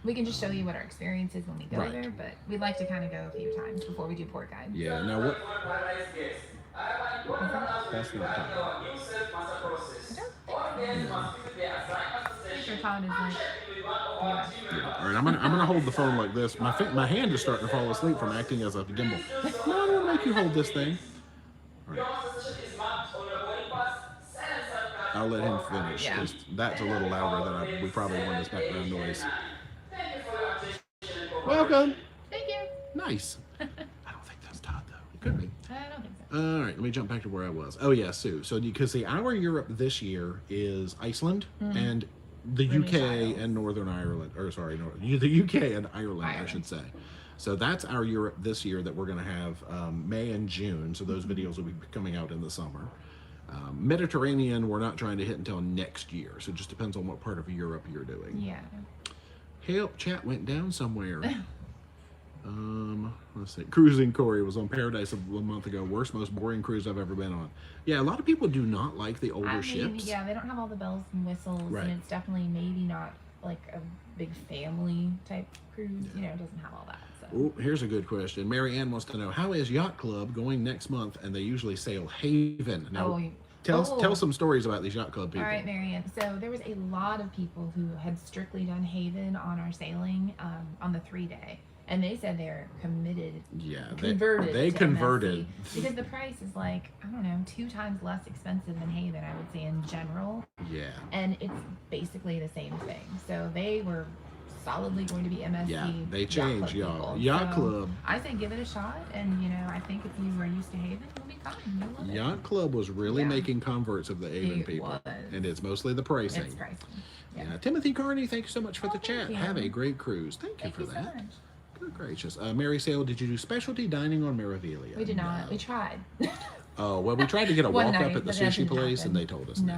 We can just show you what our experience is when we go Right. there, but we'd like to kind of go a few times before we do port guide. Yeah. Now what? That's not time. Your phone is like, yeah. Yeah. All right, I'm gonna hold the phone like this. My hand is starting to fall asleep from acting as a gimbal. No, I don't make you hold this thing. All right. I'll let him finish. Yeah. 'Cause that's a little louder than we probably want as background noise. Welcome. Thank you. Nice. I don't think that's Todd though. It could be. I don't think so. All right, let me jump back to where I was. Oh yeah, Sue. So because our Europe this year is Iceland and the British UK Isles. and Northern Ireland, or sorry, the UK and Ireland, I Ireland. should say. So that's our Europe this year that we're going to have May and June. So those videos will be coming out in the summer. Mediterranean, we're not trying to hit until next year. So it just depends on what part of Europe you're doing. Yeah. Help, chat went down somewhere. Let's see. Cruising Corey was on Paradise a month ago. Worst, most boring cruise I've ever been on. Yeah, a lot of people do not like the older ships. Yeah, they don't have all the bells and whistles, Right. and it's definitely maybe not like a big family type cruise. You know, it doesn't have all that. So. Oh, here's a good question. Mary Ann wants to know, how is Yacht Club going next month? And they usually sail Haven. Now, tell some stories about these Yacht Club people. All right, Marianne. So there was a lot of people who had strictly done Haven on our sailing on the 3-day. And they said they're committed. Yeah, they converted. MSC, because the price is like, I don't know, 2 times less expensive than Haven, I would say, in general. Yeah. And it's basically the same thing. So they were solidly going to be MSC. Yeah, they changed, y'all. Yacht Club. I say give it a shot. And, you know, I think if you were used to Haven, you'll be fine. You'll love it. Yacht Club was really making converts of the Haven It people. was. And it's mostly the pricing. It's pricing. Yeah. Timothy Carney, thank you so much for the chat. You. Have a great cruise. Thank you for so that. much. Good gracious. Mary Sale, did you do specialty dining on Maravilia? We did not. We tried. Oh, well, we tried to get a One walk night, up at the but that sushi didn't place, happen. and they told us no.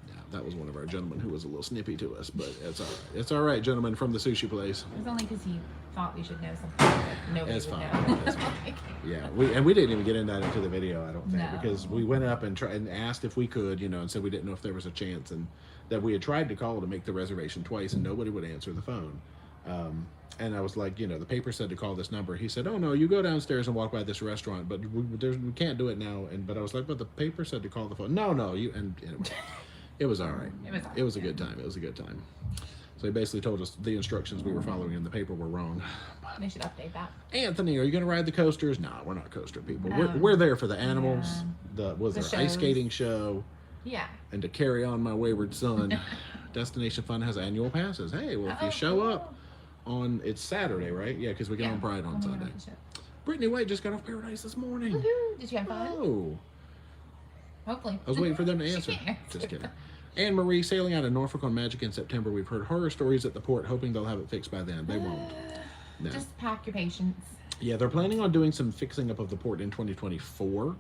Yeah, that was one of our gentlemen who was a little snippy to us, but it's all right. It's all right, gentlemen from the sushi place. It was only because he thought we should know something that nobody It's would fine. know. It's fine. Yeah, we didn't even get into that into the video, I don't think, No. because we went up and tried and asked if we could, you know, and said we didn't know if there was a chance, and that we had tried to call to make the reservation twice, and nobody would answer the phone. And I was like, you know, the paper said to call this number. He said, oh, no, you go downstairs and walk by this restaurant, but we can't do it now. But I was like, but the paper said to call the phone. No, you. And anyway, it was all right. It was a good time. It was a good time. So he basically told us the instructions we were following in the paper were wrong. They should update that. Anthony, are you going to ride the coasters? No, we're not coaster people. We're there for the animals. Yeah. The ice skating show. Yeah. And to carry on my wayward son. Destination Fun has annual passes. Hey, well, if you show up on, it's Saturday, right? Yeah, because we get on Pride on Sunday. Brittany White just got off Paradise this morning. Woohoo! Did you have fun? Oh. Hopefully. I was waiting for them to answer. Just kidding. Anne Marie sailing out of Norfolk on Magic in September. We've heard horror stories at the port, hoping they'll have it fixed by then. They won't. No. Just pack your patience. Yeah, they're planning on doing some fixing up of the port in 2024.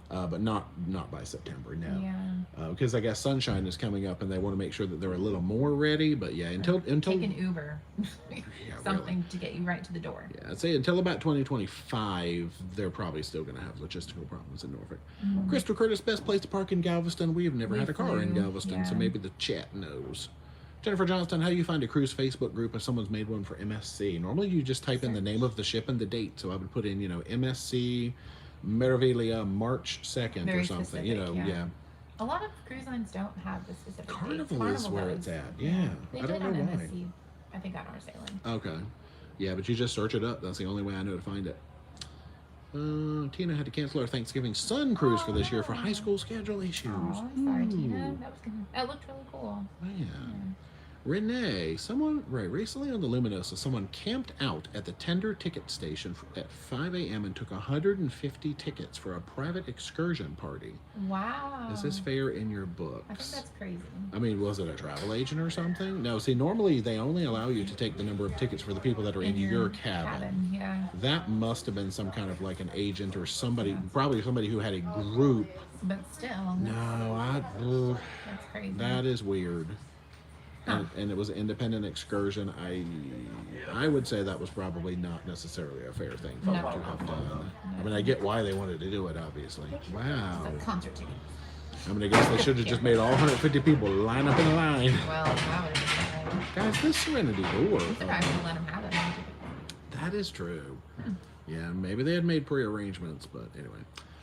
But not by September, no. Yeah. Because I guess Sunshine is coming up, and they want to make sure that they're a little more ready. But yeah, until take an Uber, something to get you right to the door. Yeah, I'd say until about 2025, they're probably still going to have logistical problems in Norfolk. Crystal Curtis, best place to park in Galveston. We've never had a car in Galveston, so maybe the chat knows. Jennifer Johnston, how do you find a cruise Facebook group if someone's made one for MSC? Normally, you just type in the name of the ship and the date. So I would put in, you know, MSC. Maravilia, March 2nd or something, specific, you know, yeah. A lot of cruise lines don't have the specific Carnival dates. is where it's at, yeah. They I don't did know on why. MSC, I think on our sailing. Okay. Yeah, but you just search it up. That's the only way I know to find it. Tina had to cancel our Thanksgiving Sun cruise for this year for high school schedule issues. Oh, I'm sorry, Tina. That looked really cool. Man. Renee, recently on the Luminosa, someone camped out at the tender ticket station at 5 a.m. and took 150 tickets for a private excursion party. Wow. Is this fair in your books? I think that's crazy. I mean, was it a travel agent or something? No, see, normally they only allow you to take the number of tickets for the people that are in your cabin. Yeah. That must have been some kind of like an agent or somebody, probably somebody who had a group. But still. No, that's crazy. that is weird. And it was an independent excursion. I would say that was probably not necessarily a fair thing for them to have done. I mean, I get why they wanted to do it, obviously. Wow. It's a concert ticket. I mean, I guess they should have just made all 150 people line up in a line. Well, that would have been Guys, this Serenity door. I'm surprised they let them have it. That is true. Yeah, maybe they had made pre-arrangements, but anyway.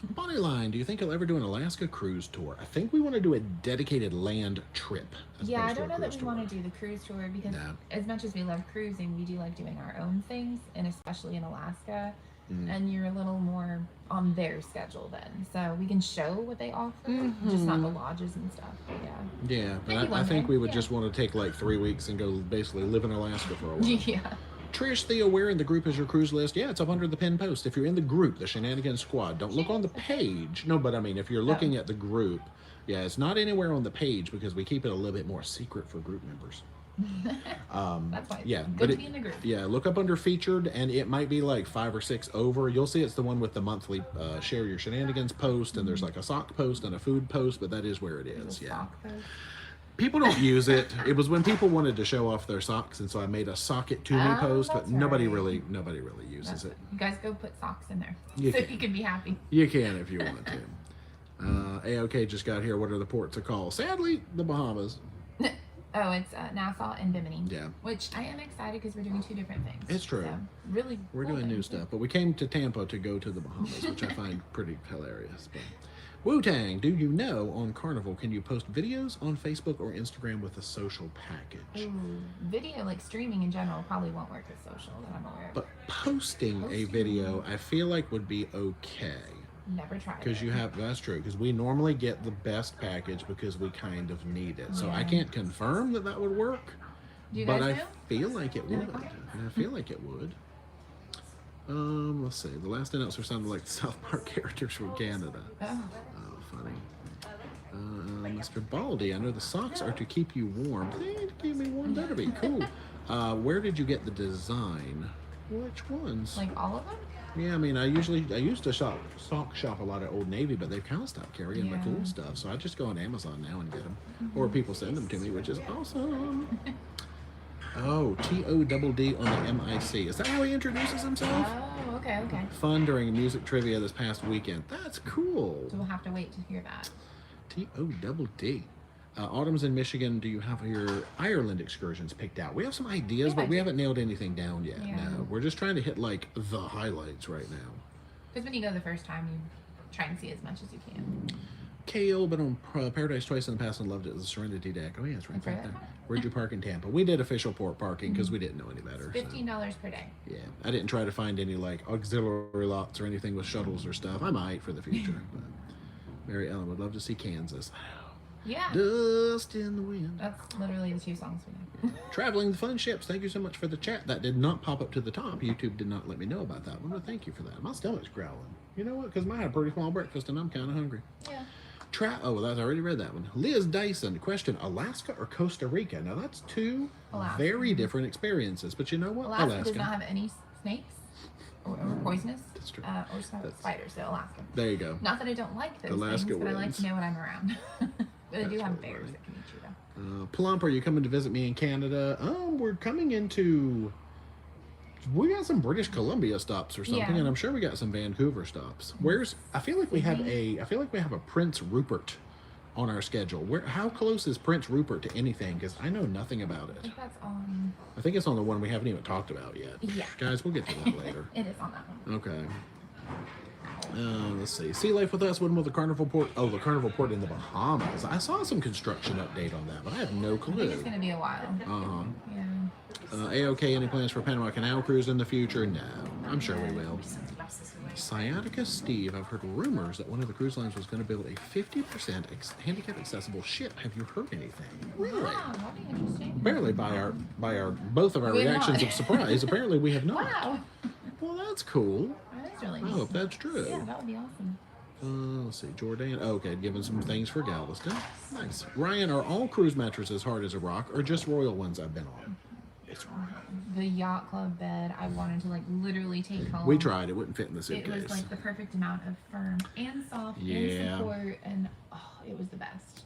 Bonnie Line, do you think you'll ever do an Alaska cruise tour? I think we want to do a dedicated land trip. Yeah, I don't know that we want to do the cruise tour because as much as we love cruising, we do like doing our own things, and especially in Alaska. And you're a little more on their schedule then. So we can show what they offer, just not the lodges and stuff. But yeah, but I think we would just want to take like 3 weeks and go basically live in Alaska for a while. Yeah. Trish, Theo, where in the group is your cruise list? Yeah, it's up under the pin post. If you're in the group, the Shenanigans Squad, don't look on the page. No, but I mean, if you're looking at the group, yeah, it's not anywhere on the page because we keep it a little bit more secret for group members. That's why. Yeah, good to be in the group. Yeah, look up under featured, and it might be like 5 or 6 over. You'll see it's the one with the monthly share your shenanigans post, and there's like a sock post and a food post, but that is where it is. Yeah. People don't use it. It was when people wanted to show off their socks, and so I made a sock it to me post, but nobody really uses it. You guys go put socks in there You so can. you can be happy. You can if you want to. AOK just got here. What are the ports to call? Sadly, the Bahamas. Oh, it's Nassau and Bimini. Yeah. Which I am excited because we're doing two different things. It's true. So, really, We're doing new stuff, but we came to Tampa to go to the Bahamas, which I find pretty hilarious. But Wu-Tang, do you know on Carnival can you post videos on Facebook or Instagram with a social package? Ooh, video, like streaming in general, probably won't work with social that I'm aware of. But posting a video, I feel like would be okay. Never tried it. Because that's true, because we normally get the best package because we kind of need it. So I Yeah. can't confirm that would work, Do you but guys I know? feel like it would. Okay. I feel like it would. Let's see. The last announcer sounded like the South Park characters from Canada. Oh, Oh, funny. Mr. Baldy, I know the socks are to keep you warm. They to keep me warm. That'd be cool. Where did you get the design? Which ones? like all of them? Yeah, I mean, I used to sock shop a lot at Old Navy, but they've kind of stopped carrying the cool stuff. So I just go on Amazon now and get them, or people send them to me, which is awesome. Oh, TODD on the MIC. Is that how he introduces himself? Oh, okay, okay. Fun during music trivia this past weekend. That's cool. So we'll have to wait to hear that. TODD. Autumn's in Michigan. Do you have your Ireland excursions picked out? We have some ideas, but we haven't nailed anything down yet. Yeah. No, we're just trying to hit like the highlights right now. Because when you go the first time, you try and see as much as you can. KO, been on Paradise twice in the past and loved it as a Serenity deck. Oh yeah, it's right That's back right. there. Where'd you park in Tampa? We did official port parking because we didn't know any better. So. $15 per day. Yeah, I didn't try to find any like auxiliary lots or anything with shuttles or stuff. I might for the future. But Mary Ellen would love to see Kansas. Yeah. Dust in the wind. That's literally the two songs we know. Traveling the fun ships. Thank you so much for the chat. That did not pop up to the top. YouTube did not let me know about that one, but thank you for that. My stomach's growling. You know what? Because I had a pretty small breakfast and I'm kind of hungry. Yeah. I already read that one. Liz Dyson, question: Alaska or Costa Rica? Now that's two very different experiences. But you know what? Alaska does not have any snakes or poisonous. That's true. Or spiders, so Alaska. There you go. Not that I don't like those Alaska things, but I like wins. to know when I'm around. But I do That's have totally bears right. that can eat you though. Plump, are you coming to visit me in Canada? We're coming into. We got some British Columbia stops or something, Yeah. and I'm sure we got some Vancouver stops. I feel like we have a Prince Rupert on our schedule. How close is Prince Rupert to anything? Because I know nothing about I it. think that's on. I think it's on the one we haven't even talked about yet. Yeah. Guys, we'll get to that later. It is on that one. Okay. Let's see. Sea Life with Us. When will the Carnival port? Oh, the Carnival port in the Bahamas. I saw some construction update on that, but I have no I think clue. it's gonna be a while. Uh-huh. Yeah. AOK, any plans for Panama Canal cruise in the future? No, I'm sure we will. Sciatica Steve, I've heard rumors that one of the cruise lines was going to build a 50% handicap accessible ship. Have you heard anything? Really? Wow, that'd be interesting. Apparently, by our both of our We have reactions not. of surprise, apparently we have not. Wow. Well, that's cool. That's really I neat. hope that's true. Yeah, that would be awesome. Let's see, Jordan. Okay, giving some things for Galveston. Nice. Ryan, are all cruise mattresses hard as a rock, or just royal ones I've been on? The yacht club bed, I wanted to like literally take home. We tried. It wouldn't fit in the It suitcase. was like the perfect amount of firm and soft Yeah. and support, and it was the best.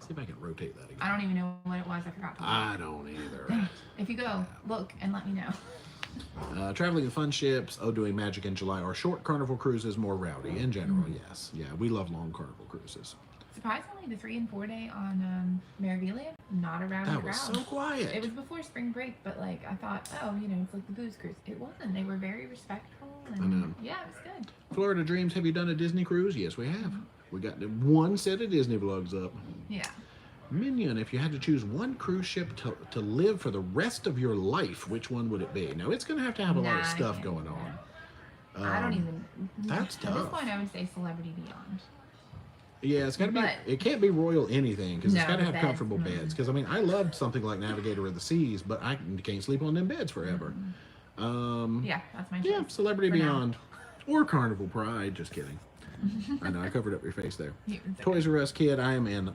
See if I can rotate that again. I don't even know what it was. I forgot to look. I don't either. If you go, look and let me know. Traveling in fun ships, doing Magic in July, or short Carnival cruises more rowdy in general. Yes, yeah, we love long Carnival cruises. Surprisingly, the 3 and 4 day on Maravillia, not a rowdy That was crowd. so quiet. It was before spring break, but like I thought, it's like the booze cruise. It wasn't. They were very respectful. And I know. Yeah, it was good. Florida Dreams, have you done a Disney cruise? Yes, we have. We got the one set of Disney vlogs up. Yeah. Minion, if you had to choose one cruise ship to live for the rest of your life, which one would it be? Now, it's going to have a lot of Nah, stuff I going can't on. do I don't even. That's At this tough. point, I would say Celebrity Beyond. Yeah, it's got to be. But- It can't be royal anything because it's No, got to have beds, comfortable beds. Because I mean, I loved something like Navigator of the Seas, but I can't sleep on them beds forever. Yeah, that's my choice. Yeah, Celebrity For now. Beyond or Carnival Pride. Just kidding. I know I covered up your face there. Yeah, it's okay. Toys R Us kid, I am in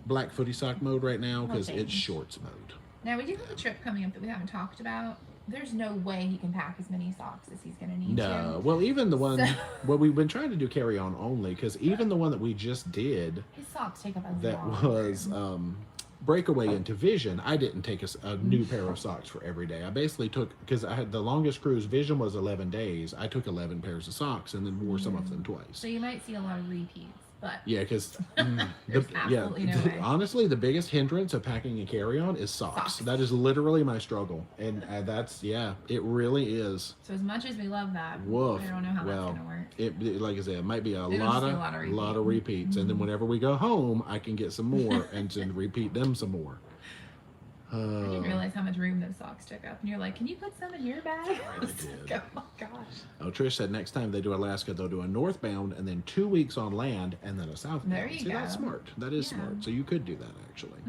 black footy sock mode right now because Okay. it's shorts mode. Now we do have a trip coming up that we haven't talked about. There's no way he can pack as many socks as he's gonna need No, to. well, even the one, So- well, we've been trying to do carry on only because even the one that we just did, His socks take up a that lot. was breakaway into Vision, I didn't take a new pair of socks for every day. I basically took, because I had the longest cruise, Vision was 11 days. I took 11 pairs of socks and then wore some of them twice. So you might see a lot of repeats. But yeah, because honestly, the biggest hindrance of packing a carry-on is socks. That is literally my struggle, and that's it really is. So as much as we love that, woof. I don't know how that's gonna work. It like I said, it might be a lot of repeats, and then whenever we go home, I can get some more and then repeat them some more. I didn't realize how much room those socks took up. And you're like, can you put some in your bag? I did. Oh my gosh. Oh, Trish said next time they do Alaska, they'll do a northbound and then 2 weeks on land and then a southbound. There you go. That's smart. That is smart. So you could do that actually.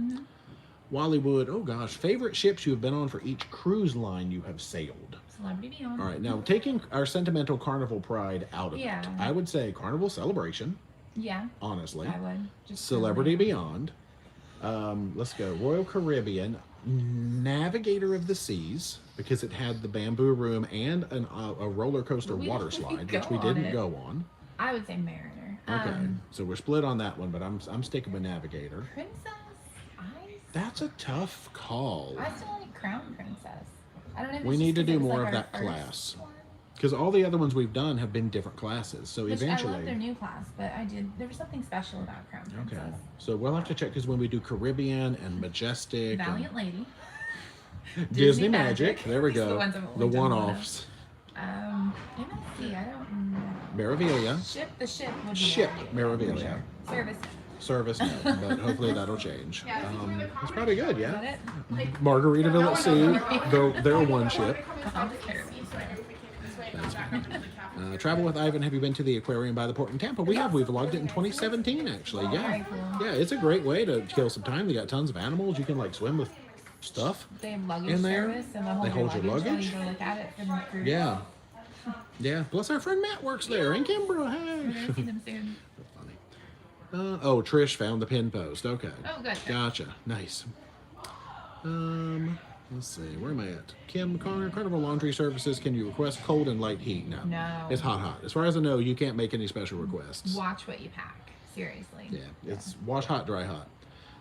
Wallywood, oh gosh, favorite ships you have been on for each cruise line you have sailed. Celebrity Beyond. All right, now taking our sentimental Carnival pride out of it, I would say Carnival Celebration. Yeah. Honestly. I would. Just Celebrity Beyond. Let's go. Royal Caribbean. Navigator of the Seas, because it had the bamboo room and a roller coaster water slide, which we didn't go on. I would say Mariner. Okay, so we're split on that one, but I'm sticking with Navigator. Princess Ice. That's a tough call. I still like Crown Princess. I don't know. If we need to do more of that class, because all the other ones we've done have been different classes. So eventually, I love their new class, but there was something special about Crown Princess. Okay, so we'll have to check, because when we do Caribbean and Majestic, Valiant Lady, Disney Magic, there we go, the one-offs. MSC, I don't know. Meraviglia. The ship would be Ship Meraviglia. Sure. Service, no, but hopefully that'll change. It's probably good, yeah. Margaritaville at sea, they're one ship. Travel with Ivan. Have you been to the aquarium by the port in Tampa? We have. We've logged it in 2017, actually. Yeah, yeah. It's a great way to kill some time. They got tons of animals. You can like swim with stuff they have luggage in there. Service and they hold your luggage. You go look at it from the cruise. Yeah, yeah. Plus, our friend Matt works there in Kimbrough. Hey. We're gonna see them soon. Oh, Trish found the pin post. Okay. Oh, good. Gotcha. Nice. Let's see, where am I at? Kim Connor, Carnival Laundry Services, can you request cold and light heat? No. No. It's hot. As far as I know, you can't make any special requests. Watch what you pack. Seriously. Yeah, it's wash hot, dry hot.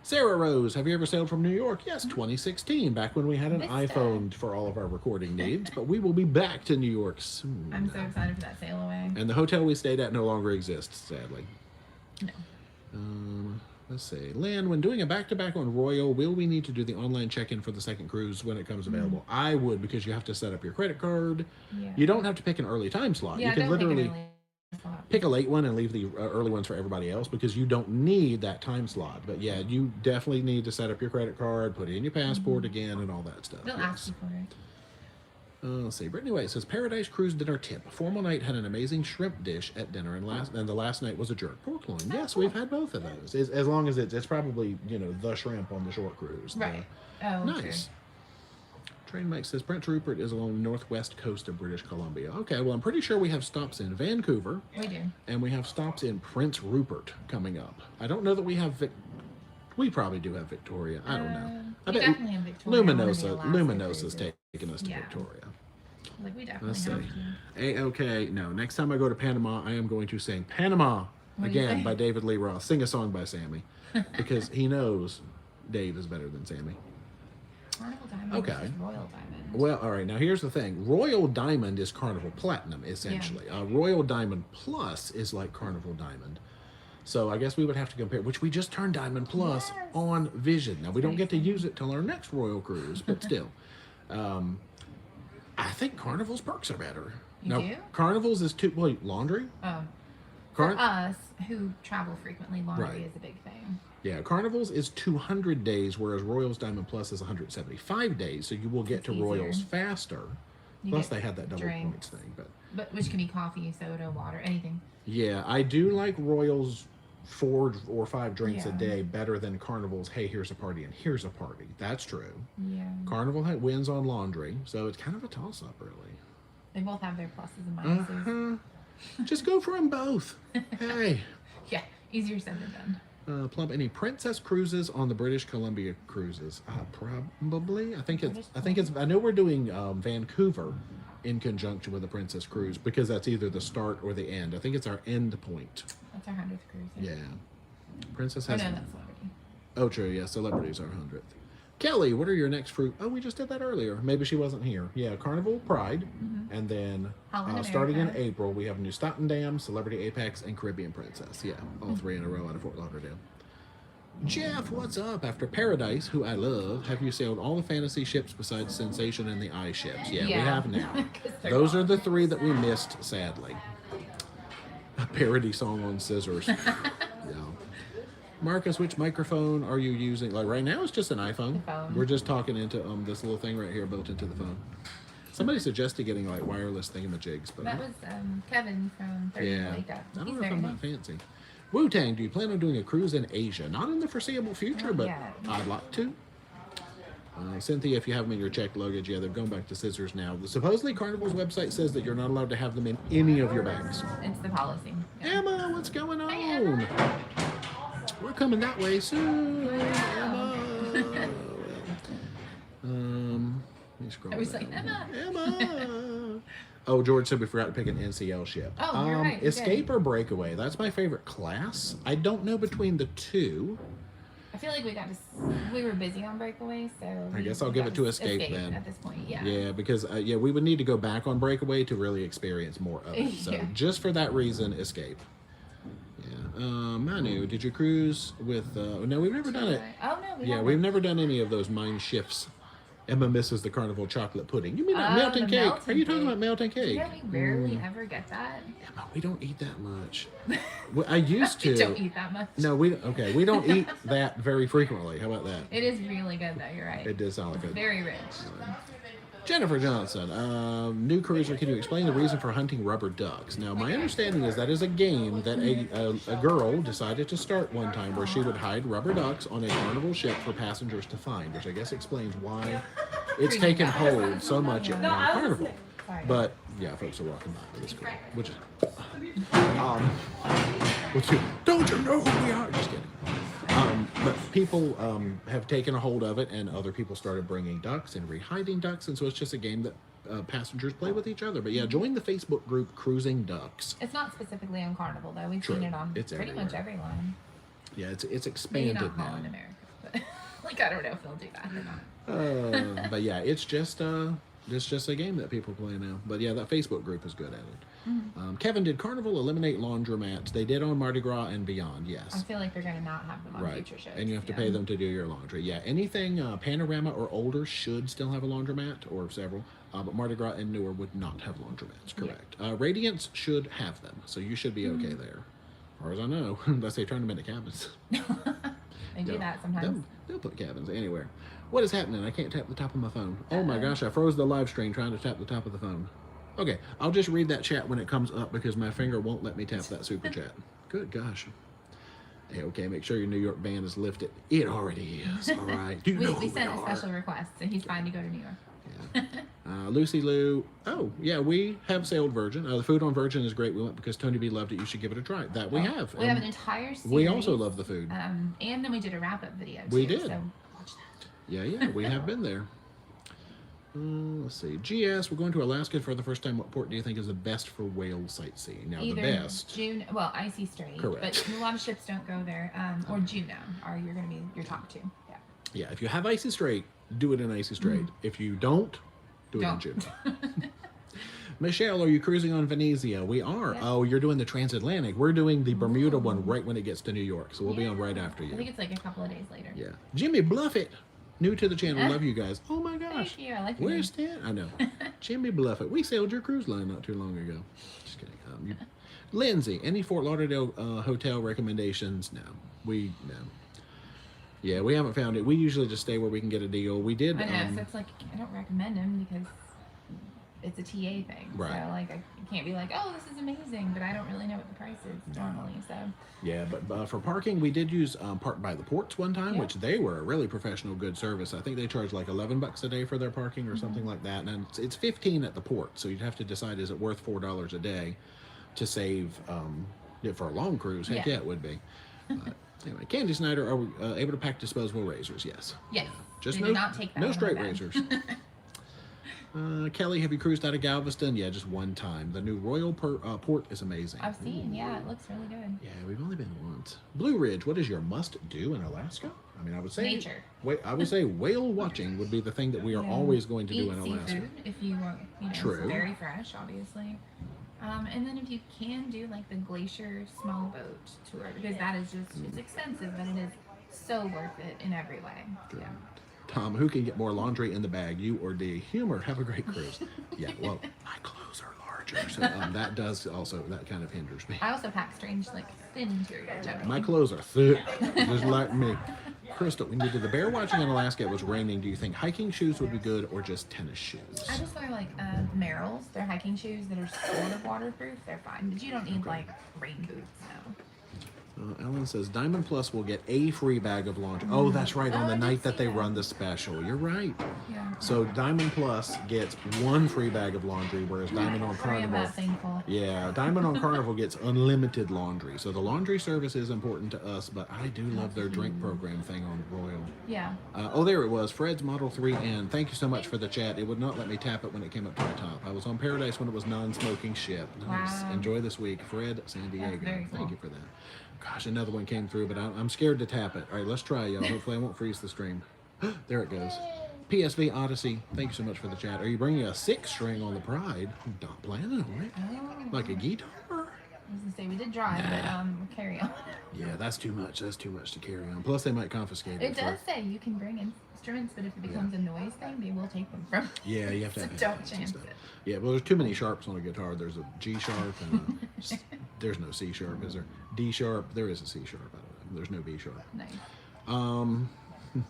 Sarah Rose, have you ever sailed from New York? Yes, 2016, back when we had an iPhone for all of our recording needs, but we will be back to New York soon. I'm so excited for that sail away. And the hotel we stayed at no longer exists, sadly. No. Let's see. Lynn, when doing a back-to-back on Royal, will we need to do the online check-in for the second cruise when it comes available? I would, because you have to set up your credit card. Yeah. You don't have to pick an early time slot. Yeah, you can literally pick a late one and leave the early ones for everybody else, because you don't need that time slot. But yeah, you definitely need to set up your credit card, put in your passport again, and all that stuff. They'll ask you for it. Let's see. Brittany White says, Paradise Cruise dinner tip. Formal night had an amazing shrimp dish at dinner, and the last night was a jerk pork loin. Yes, we've had both of those. As long as it's probably, the shrimp on the short cruise. Right. Nice. Train Mike says, Prince Rupert is along the northwest coast of British Columbia. Okay, well, I'm pretty sure we have stops in Vancouver. We do. And we have stops in Prince Rupert coming up. I don't know that we have we probably do have Victoria. I don't know. I bet definitely have Victoria. Luminosa's taking us to Victoria. Like, we definitely have to. Okay, no. Next time I go to Panama, I am going to sing Panama again by David Lee Roth. Sing a song by Sammy, because he knows Dave is better than Sammy. Carnival Diamond versus Royal Diamond. Well, all right. Now here's the thing. Royal Diamond is Carnival Platinum, essentially. Royal Diamond Plus is like Carnival Diamond. So I guess we would have to compare, which we just turned Diamond Plus on Vision. Now we don't get to use it till our next Royal Cruise, but still. I think Carnival's perks are better. You do? Carnival's is laundry? Oh. For us, who travel frequently, laundry is a big thing. Yeah, Carnival's is 200 days, whereas Royal's Diamond Plus is 175 days, so you will get to Royal's faster. Plus, they had that double points thing. But which can be coffee, soda, water, anything. Yeah, I do like Royal's 4 or 5 drinks a day better than Carnival's, hey, here's a party and here's a party. That's true. Yeah. Carnival wins on laundry, so it's kind of a toss-up, really. They both have their pluses and minuses. Just go for them both. Hey. Yeah, easier said than done. Plump, any Princess cruises on the British Columbia cruises? Probably. I know we're doing Vancouver in conjunction with the Princess cruise, because that's either the start or the end. I think it's our end point. That's our 100th cruise. Yeah. Princess has. No, that's Celebrity. Oh, true. Yeah, celebrities are 100th. Kelly, what are your next fruit? Oh, we just did that earlier. Maybe she wasn't here. Yeah, Carnival, Pride, and then starting in April, we have New Stockton Dam, Celebrity Apex, and Caribbean Princess. Yeah, all 3 in a row out of Fort Lauderdale. Jeff, what's up? After Paradise, who I love, have you sailed all the fantasy ships besides Sensation and the Eye ships? Yeah, we have now. Those are the 3 that we missed, sadly. A parody song on scissors. Yeah. Marcus, which microphone are you using? Like right now, it's just an iPhone. We're just talking into this little thing right here built into the phone. Somebody suggested getting like wireless thingamajigs, but that was Kevin from 30 yeah, Wake Up. I don't know if I'm that fancy. Wu-Tang, do you plan on doing a cruise in Asia? Not in the foreseeable future, but I'd like to. Cynthia, if you have them in your checked luggage, yeah, they're going back to scissors now. Supposedly, Carnival's website says that you're not allowed to have them in any of your bags. It's the policy. Yeah. Emma, what's going on? Hi, Emma. We're coming that way soon, Emma. Let me scroll down. Like, Emma. Oh, George said we forgot to pick an NCL ship. Oh, you're right. Escape or Breakaway? That's my favorite class. I don't know between the 2. I feel like we were busy on Breakaway, so I guess I'll give it to Escape then. At this point, yeah. Yeah, because we would need to go back on Breakaway to really experience more of it. So just for that reason, Escape. Yeah. Manu, did you cruise with? No, we've never done it. Oh no, we've never done any of those mine shifts. Emma misses the Carnival chocolate pudding. You mean that melting cake? Are you talking about melting cake? Yeah, we rarely ever get that. Emma, we don't eat that much. I used to. We don't eat that much. No, we don't eat that very frequently. How about that? It is really good though. You're right. It does sound like it. Very rich. Jennifer Johnson, new cruiser, can you explain the reason for hunting rubber ducks? Now, my understanding is that is a game that a girl decided to start one time where she would hide rubber ducks on a Carnival ship for passengers to find, which I guess explains why it's taken hold so much at Carnival. But, yeah, folks are walking by. It's cool. Which is, don't you know who we are? Just kidding. But people have taken a hold of it, and other people started bringing ducks and rehiding ducks, and so it's just a game that passengers play with each other. But yeah, join the Facebook group Cruising Ducks. It's not specifically on Carnival though. We've seen it on pretty much every line. Yeah, it's expanded Maybe not now. in America, but like I don't know if they'll do that or not. But yeah, it's just a game that people play now. But yeah, that Facebook group is good at it. Mm-hmm. Kevin, did Carnival eliminate laundromats? They did on Mardi Gras and beyond, yes. I feel like they're going to not have them on future shows. And you have to pay them to do your laundry. Yeah, anything Panorama or older should still have a laundromat, or several. But Mardi Gras and newer would not have laundromats, correct. Yeah. Radiance should have them, so you should be okay there. As far as I know, unless they turn them into cabins. They do that sometimes. They'll put cabins anywhere. What is happening? I can't tap the top of my phone. Oh my gosh, I froze the live stream trying to tap the top of the phone. Okay, I'll just read that chat when it comes up because my finger won't let me tap that super chat. Good gosh. Hey, okay, make sure your New York ban is lifted. It already is. All right. We sent a special request, so he's fine to go to New York. Yeah. Lucy Lou. Oh, yeah, we have sailed Virgin. The food on Virgin is great. We went because Tony B loved it. You should give it a try. That we have. We have an entire series. We also love the food. And then we did a wrap-up video, too. We did. So watch that. Yeah, we have been there. Let's see. GS, we're going to Alaska for the first time. What port do you think is the best for whale sightseeing? Now, either the best. Icy Strait. Correct. But a lot of ships don't go there. Or Juneau are you're going to be your top two. Yeah. Yeah, if you have Icy Strait, do it in Icy Strait. Mm-hmm. If you don't, do it in Juneau. Michelle, are you cruising on Venezia? We are. Yeah. Oh, you're doing the transatlantic. We're doing the Bermuda one right when it gets to New York. So we'll be on right after you. I think it's like a couple of days later. Yeah. Jimmy Bluffett. New to the channel. Love you guys. Oh my gosh. Thank you. I like Where's Stan? I know. Jimmy Bluffett. We sailed your cruise line not too long ago. Just kidding. Lindsay, any Fort Lauderdale hotel recommendations? No. No. Yeah, we haven't found it. We usually just stay where we can get a deal. We did. I know. So it's like I don't recommend them because it's a TA thing. Right. So like I can't be like, oh, this is amazing, but I don't really know what the price is normally. So. Yeah, but for parking, we did use Park by the Ports one time, which they were a really professional, good service. I think they charge like $11 a day for their parking or something like that, and it's $15 at the port. So you'd have to decide, is it worth $4 a day to save for a long cruise? Heck yeah, it would be. Anyway, Candy Snyder, are we able to pack disposable razors? Yes. Yes. Just we did not take that no straight razors. Kelly, have you cruised out of Galveston? Yeah, just one time. The new Royal Port is amazing. I've seen, yeah, it looks really good. Yeah, we've only been once. Blue Ridge, what is your must-do in Alaska? I mean, I would say nature. I would say whale watching would be the thing that we are always going to do in Eat Alaska. seafood if you want, True. very fresh, obviously. And then if you can do like the glacier small boat tour, because that is it's expensive, but it is so worth it in every way. Good. Yeah. Tom, who can get more laundry in the bag, you or D? Humor, have a great cruise. Yeah, well, my clothes are larger, so that does also, that kind of hinders me. I also pack strange, like thin interior generally. My clothes are thick, just like me. Crystal, when you did the bear watching in Alaska, it was raining. Do you think hiking shoes would be good or just tennis shoes? I just wear like Merrell's. They're hiking shoes that are sort of waterproof. They're fine, but you don't need like rain boots. No. Ellen says Diamond Plus will get a free bag of laundry. Oh, that's right, on the night that they run the special. You're right. Yeah. So Diamond Plus gets one free bag of laundry, whereas Diamond on Carnival. I am that thankful. Yeah, Diamond on Carnival gets unlimited laundry. So the laundry service is important to us, but I do love their drink program thing on Royal. Yeah. Oh, there it was. Fred's Model 3N. Thank you so much for the chat. It would not let me tap it when it came up to the top. I was on Paradise when it was non-smoking ship. Nice. Wow. Enjoy this week. Fred, San Diego. Very cool. Thank you for that. Gosh, another one came through, but I'm scared to tap it. All right, let's try, y'all. Hopefully I won't freeze the stream. There it goes. PSV Odyssey, thank you so much for the chat. Are you bringing a 6-string on the Pride? Not planning on it. Oh. Like a guitar? I was gonna say we did drive, but we'll carry on. Yeah, that's too much. That's too much to carry on. Plus, they might confiscate it. It does say you can bring instruments, but if it becomes a noise thing, they will take them from. Yeah, you have to So have don't headphones and chance stuff. it. Yeah, well, there's too many sharps on a guitar. There's a G sharp and there's no C sharp, is there? D sharp. There is a C sharp. I don't know. There's no B sharp. Nice.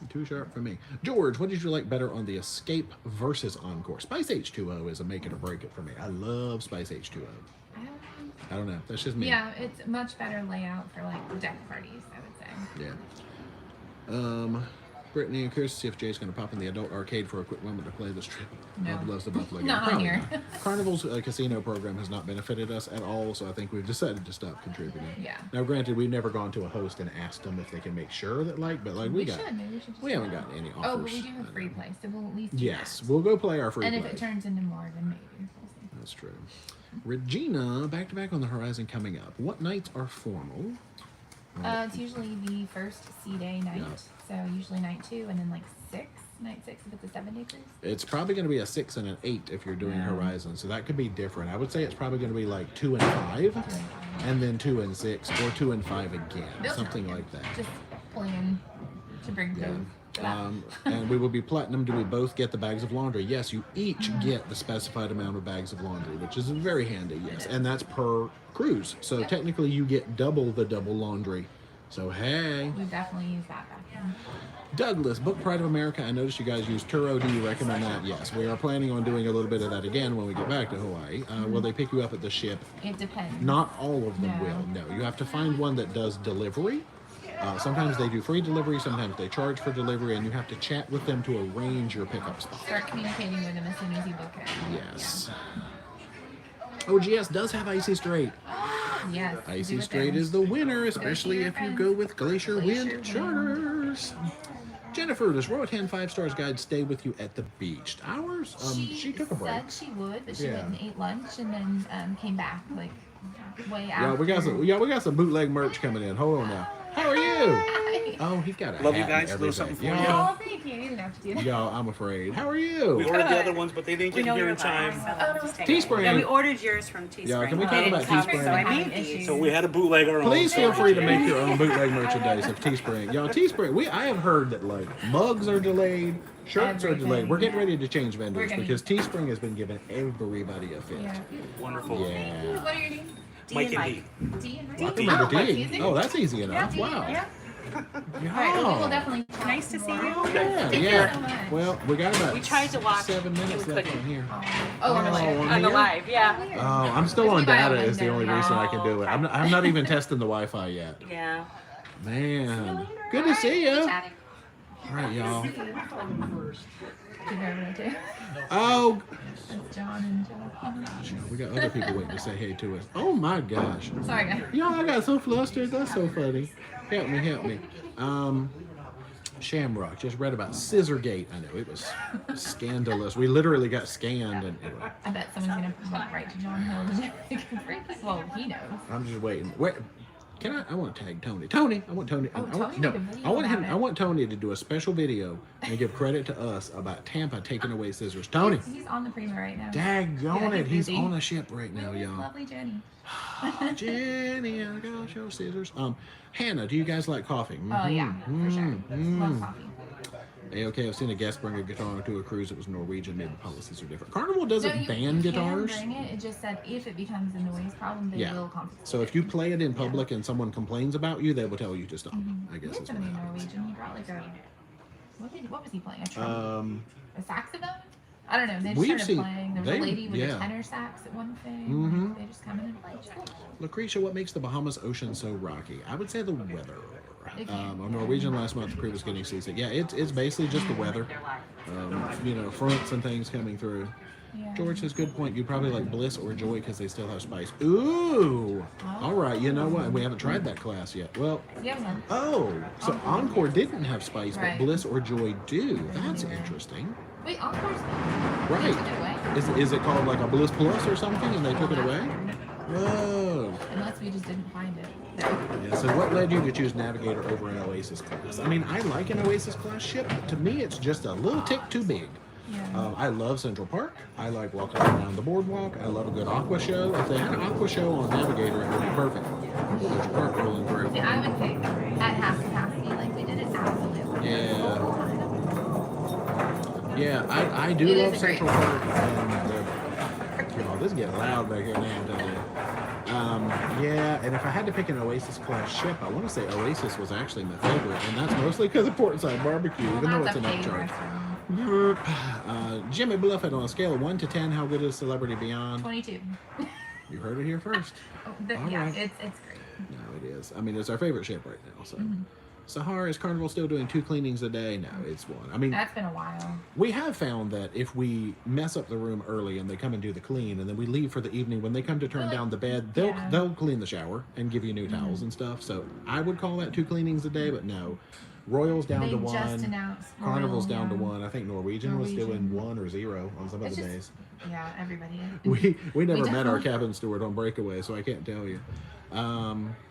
Too sharp for me. George, what did you like better on the Escape versus Encore? Spice H2O is a make it or break it for me. I love Spice H2O. I don't know. That's just me. Yeah, it's much better layout for like deck parties, I would say. Yeah. Brittany, I'm curious to see if Jay's going to pop in the adult arcade for a quick moment to play this trip. No. God loves the Buffalo game. Not on Probably here. not. Carnival's casino program has not benefited us at all, so I think we've decided to stop contributing. Yeah. Now, granted, we've never gone to a host and asked them if they can make sure that, but maybe we should just haven't gotten any offers. Oh, but we do have free play, so we'll at least do Yes, that. we'll go play our free And play. if it turns into more, then maybe. We'll see. That's true. Regina, back to back on the horizon coming up. What nights are formal? It's usually the first sea day night, so usually night 2, and then like night 6 if it's a 7-day cruise. It's probably going to be a 6 and an 8 if you're doing Horizon, so that could be different. I would say it's probably going to be like 2 and 5, and then 2 and 6, or 2 and 5 again, something like that. Just plan to bring food. And we will be platinum. Do we both get the bags of laundry? Yes, you each get the specified amount of bags of laundry, which is very handy, yes. And that's per cruise. So technically you get double the double laundry. So hey. We definitely use that back then. Douglas, Book Pride of America. I noticed you guys use Turo. Do you recommend that? Yes. We are planning on doing a little bit of that again when we get back to Hawaii. Will they pick you up at the ship? It depends. Not all of them will. No, you have to find one that does delivery. Sometimes they do free delivery, sometimes they charge for delivery, and you have to chat with them to arrange your pickup spot. Start communicating with them as soon as you book it. Yes. OGS does have Icy Strait. Yes. Icy Strait is the winner, especially if you go with Glacier Wind Charters. Jennifer, does Roatan 5 Stars Guide stay with you at the beach? Ours? She took a break. Said she would, but she went and ate lunch and then came back like way out. Yeah, we got some bootleg merch coming in. Hold on now. How are you? Hi. Oh, he's got a Love hat you guys. and A little something for you. Oh, thank you. You didn't have to do that. Y'all, I'm afraid. How are you? We ordered the other ones, but they didn't get here in time. Teespring. Yeah, we ordered yours from Teespring. Yeah, can we talk about Teespring? So I made these. So we had to bootleg our own. Please feel free to make your own bootleg merchandise of Teespring. Y'all, Teespring, I have heard that like mugs are delayed, shirts are delayed. We're getting ready to change vendors because Teespring has been giving everybody a fit. Yeah. Wonderful. Yeah. What are your names? Mike and D. D and I Mike? remember Oh, D. easy. Oh, that's easy enough. D, Wow. yeah. Yeah. All right, well, we will definitely talk Nice to see more. you. Yeah, Thank you yeah. so much. Well, we got about We tried to watch. 7 minutes we left couldn't. on here. Oh, on the live. on On the here? live, yeah. Weird. Oh, I'm still If on we buy data a is the only window. reason I can do it. I'm not even testing the Wi-Fi yet. Yeah. Man, good to see you. All Chatting. right, y'all. Give everyone too. Oh, That's John and Joe. we got other people waiting to say hey to us. Oh my gosh. Sorry, guys. Y'all, I got so flustered. That's so funny. Help me, help me. Shamrock. Just read about Scissorgate. I know, it was scandalous. We literally got scanned. And anyway, I bet someone's going to write to John Hill to take a break. Well, he knows. I'm just waiting. Wait, can I want to tag Tony. Tony, I want Tony. Oh, I want, Tony made a video I want him. about it. I want Tony to do a special video and give credit to us about Tampa taking away scissors. Tony, He's on the Prima right now. daggone it, he's busy. on a ship right now, With y'all. lovely Jenny. Jenny, I got your scissors. Hannah, do you guys like coffee? Oh, yeah, for sure. Love coffee. Okay, I've seen a guest bring a guitar to a cruise. It was Norwegian. Maybe the policies are different. Carnival doesn't ban you guitars. Can bring it. It just said if it becomes a noise problem, they will confiscate. So if you play it in public and someone complains about you, they will tell you to stop. I guess There's is what somebody happens. Norwegian. He brought like a what was he playing? A trumpet? A saxophone? I don't know. They just we've started seen- playing. There was a lady with a tenor sax at one thing. They just come in and play. It's cool. Lucretia, what makes the Bahamas ocean so rocky? I would say the weather. Okay. On Norwegian last month, the crew was getting seasick. Yeah, it's basically just the weather. Fronts and things coming through. Yeah. George says, good point. You probably like Bliss or Joy because they still have spice. Ooh! All right, you know what? We haven't tried that class yet. Well, Yeah, man. so Encore didn't have spice, Right. but Bliss or Joy do. That's interesting. Wait, Encore's Right. They took it away? Is it called like a Bliss Plus or something and they took it away? Whoa. Unless we just didn't find it. Yeah, so what led you to choose Navigator over an Oasis class? I mean, I like an Oasis class ship, but to me it's just a little tick too big. Yeah. I love Central Park. I like walking around the boardwalk. I love a good aqua show. If they had an aqua show on Navigator, it would be perfect. Central Park rolling through. See, I would pick at half capacity like we did at Absolute. Yeah. Yeah, I do It love is a great Central Park. Oh, this is getting loud back here now, I'm telling you. Yeah, and if I had to pick an Oasis class ship, I want to say Oasis was actually my favorite, and that's mostly because of Portside Barbecue, even though it's an upcharge. Jimmy Bluffett, on a scale of 1 to 10, how good is Celebrity Beyond? 22. You heard it here first. All Yeah, right. it's great. No, it is. I mean, it's our favorite ship right now. So, Sahara, is Carnival still doing 2 cleanings a day? No, it's 1. I mean, That's been a while. we have found that if we mess up the room early and they come and do the clean, and then we leave for the evening, when they come to turn down the bed, they'll clean the shower and give you new towels and stuff. So I would call that 2 cleanings a day, but no. Royal's down They to just 1. announced Carnival's Royal, down to yeah. 1. I think Norwegian was doing 1 or 0 on some of It's the just- days. Yeah, everybody. We never met our definitely- cabin steward on breakaway, so I can't tell you.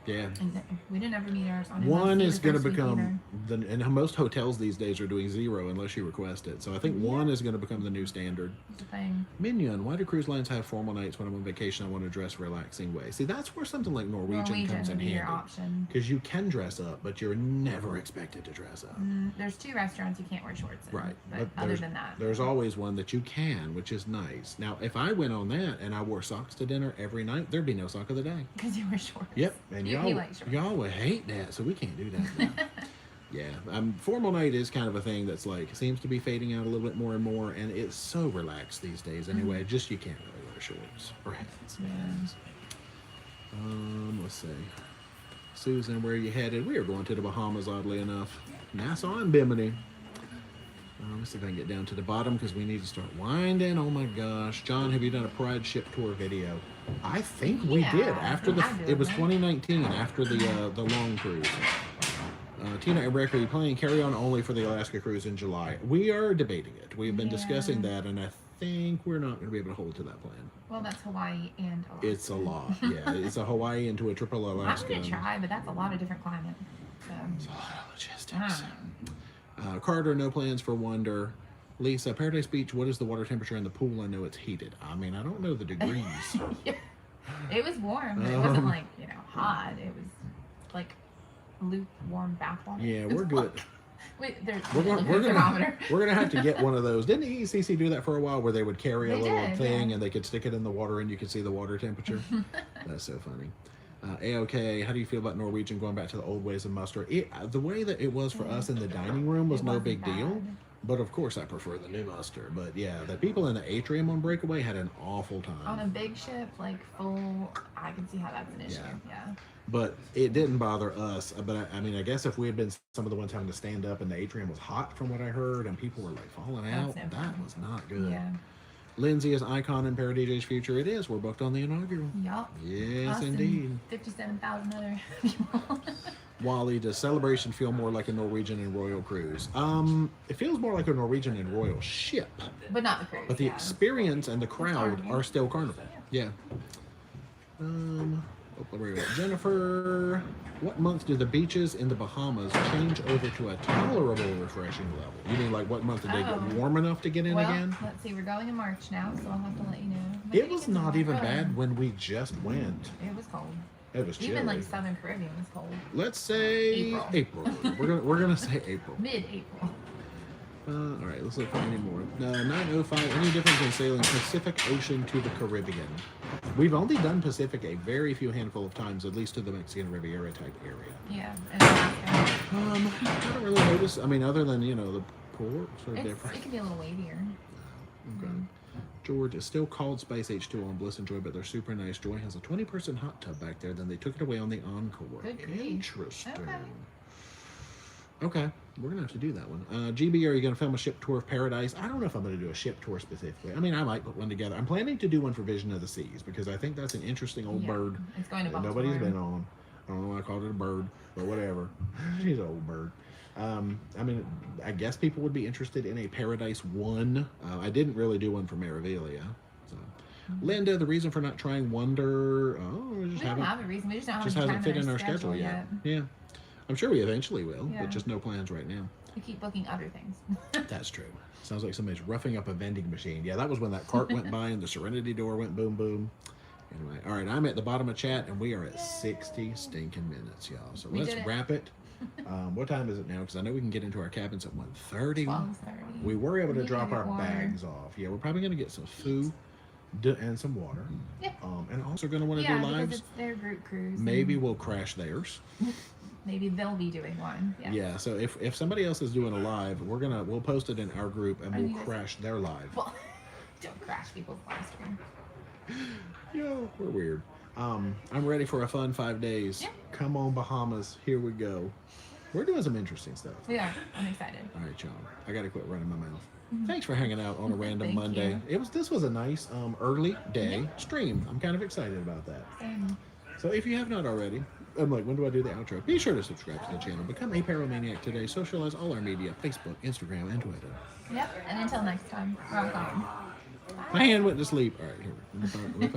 Yeah. And we didn't ever meet ours on it. 1 He is was going to first week become and most hotels these days are doing 0 unless you request it. So I think 1 is going to become the new standard. It's a thing. Minion, why do cruise lines have formal nights when I'm on vacation? I want to dress relaxing way. See, that's where something like Norwegian comes in would be your handy. option. Because you can dress up, but you're never expected to dress up. There's 2 restaurants you can't wear shorts in. Right. But other than that. There's always one that you can, which is nice. Now, if I went on that and I wore socks to dinner every night, there'd be no sock of the day. Because you wear shorts. Yep, and He likes shorts. y'all would hate that, so we can't do that now. Yeah, formal night is kind of a thing that's like seems to be fading out a little bit more and more, and it's so relaxed these days. Anyway, just you can't really wear shorts or hats. Let's see. Susan, where are you headed? We are going to the Bahamas, oddly enough. Nassau and Bimini. Let's see if I can get down to the bottom because we need to start winding. Oh my gosh, John, have you done a Pride ship tour video? I think we did after it was 2019 after the long cruise. Tina and Rick, are you planning carry on only for the Alaska cruise in July? We are debating it. We've been discussing that, and I think we're not going to be able to hold to that plan. Well, that's Hawaii and Alaska. It's a lot. Yeah, it's a Hawaii into a triple Alaska. I'm going to try, but that's a lot of different climate. So. It's a lot of logistics. Carter, no plans for Wonder. Lisa, Paradise Beach, what is the water temperature in the pool? I know it's heated. I mean, I don't know the degrees. Yeah. It was warm, but it wasn't like, hot. It was like lukewarm bath water. Yeah, we're good. Wait, there's We're a gonna thermometer. we're gonna have to get one of those. Didn't the ECC do that for a while, where they would carry a They little did, thing yeah. and they could stick it in the water and you could see the water temperature? That's so funny. A-OK, how do you feel about Norwegian going back to the old ways of muster? The way that it was for us in the dining room was It no wasn't big deal. bad. But of course, I prefer the new muster. But yeah, the people in the atrium on breakaway had an awful time. On a big ship, like full, I can see how that's an issue. Yeah. But it didn't bother us. But I mean, I guess if we had been some of the ones having to stand up and the atrium was hot from what I heard and people were like falling out, That's no that fun. was not good. Yeah. Lindsay is icon in ParoDeeJay's future. It is. We're booked on the inaugural. Yup. Yes, Us indeed. and 57,000 other people. Wally, does Celebration feel more like a Norwegian and Royal cruise? It feels more like a Norwegian and Royal ship. But not the cruise. But the experience and the crowd Carnival. are still Carnival. Yeah. Where we go. Jennifer, what month do the beaches in the Bahamas change over to a tolerable refreshing level? You mean like what month did they get warm enough to get in well, again? Let's see. We're going in March now, so I'll have to let you know. But It was not even bad when we just went. It was cold. It was chilly. Even like Southern Caribbean was cold. Let's say April. We're gonna say April. Mid-April. All right, let's look for any more. 905. Any difference in sailing Pacific Ocean to the Caribbean? We've only done Pacific a very few handful of times, at least to the Mexican Riviera type area. Yeah. And Alaska. I don't really notice. I mean, other than the ports are different. It can be a little weightier. Okay. George, is still called Space H2 on Bliss and Joy, but they're super nice. Joy has a 20-person hot tub back there. Then they took it away on the Encore. Good grief. Interesting. Okay. Okay, we're gonna have to do that one. GB, are you gonna film a ship tour of Paradise? I don't know if I'm gonna do a ship tour specifically. I mean, I might put one together. I'm planning to do one for Vision of the Seas because I think that's an interesting old bird It's going to that Baltimore. nobody's been on. I don't know why I called it a bird, but whatever. She's an old bird. I mean, I guess people would be interested in a Paradise 1. I didn't really do one for Maravilia. So. Linda, the reason for not trying Wonder, We don't have a reason. We just don't have just any hasn't time fit in our schedule yet. Yeah. I'm sure we eventually will, Yeah. but just no plans right now. We keep booking other things. That's true. Sounds like somebody's roughing up a vending machine. Yeah, that was when that cart went by and the Serenity door went boom, boom. Anyway, all right, I'm at the bottom of chat, and we are at 60 stinking minutes, y'all. So let's wrap it. What time is it now? Because I know we can get into our cabins at 1:30. 12:30. We were able to We drop need our water. bags off. Yeah, we're probably going to get some food and some water. Yeah. And also going to want to do Because lives. it's their group cruise. Maybe we'll crash theirs. Maybe they'll be doing one. Yeah. Yeah, so if somebody else is doing a live, we'll post it in our group and we'll crash their live. Well, don't crash people's live stream. Yeah, we're weird. I'm ready for a fun 5 days. Yeah. Come on, Bahamas. Here we go. We're doing some interesting stuff. We are. I'm excited. All right, y'all. I gotta quit running my mouth. Thanks for hanging out on a random Thank Monday. you. This was a nice early day stream. I'm kind of excited about that. So if you have not already, I'm like, when do I do the outro? Be sure to subscribe to the channel. Become a Pyromaniac today. Socialize all our media: Facebook, Instagram, and Twitter. Yep. And until next time, rock on. My hand went to sleep. All right, here.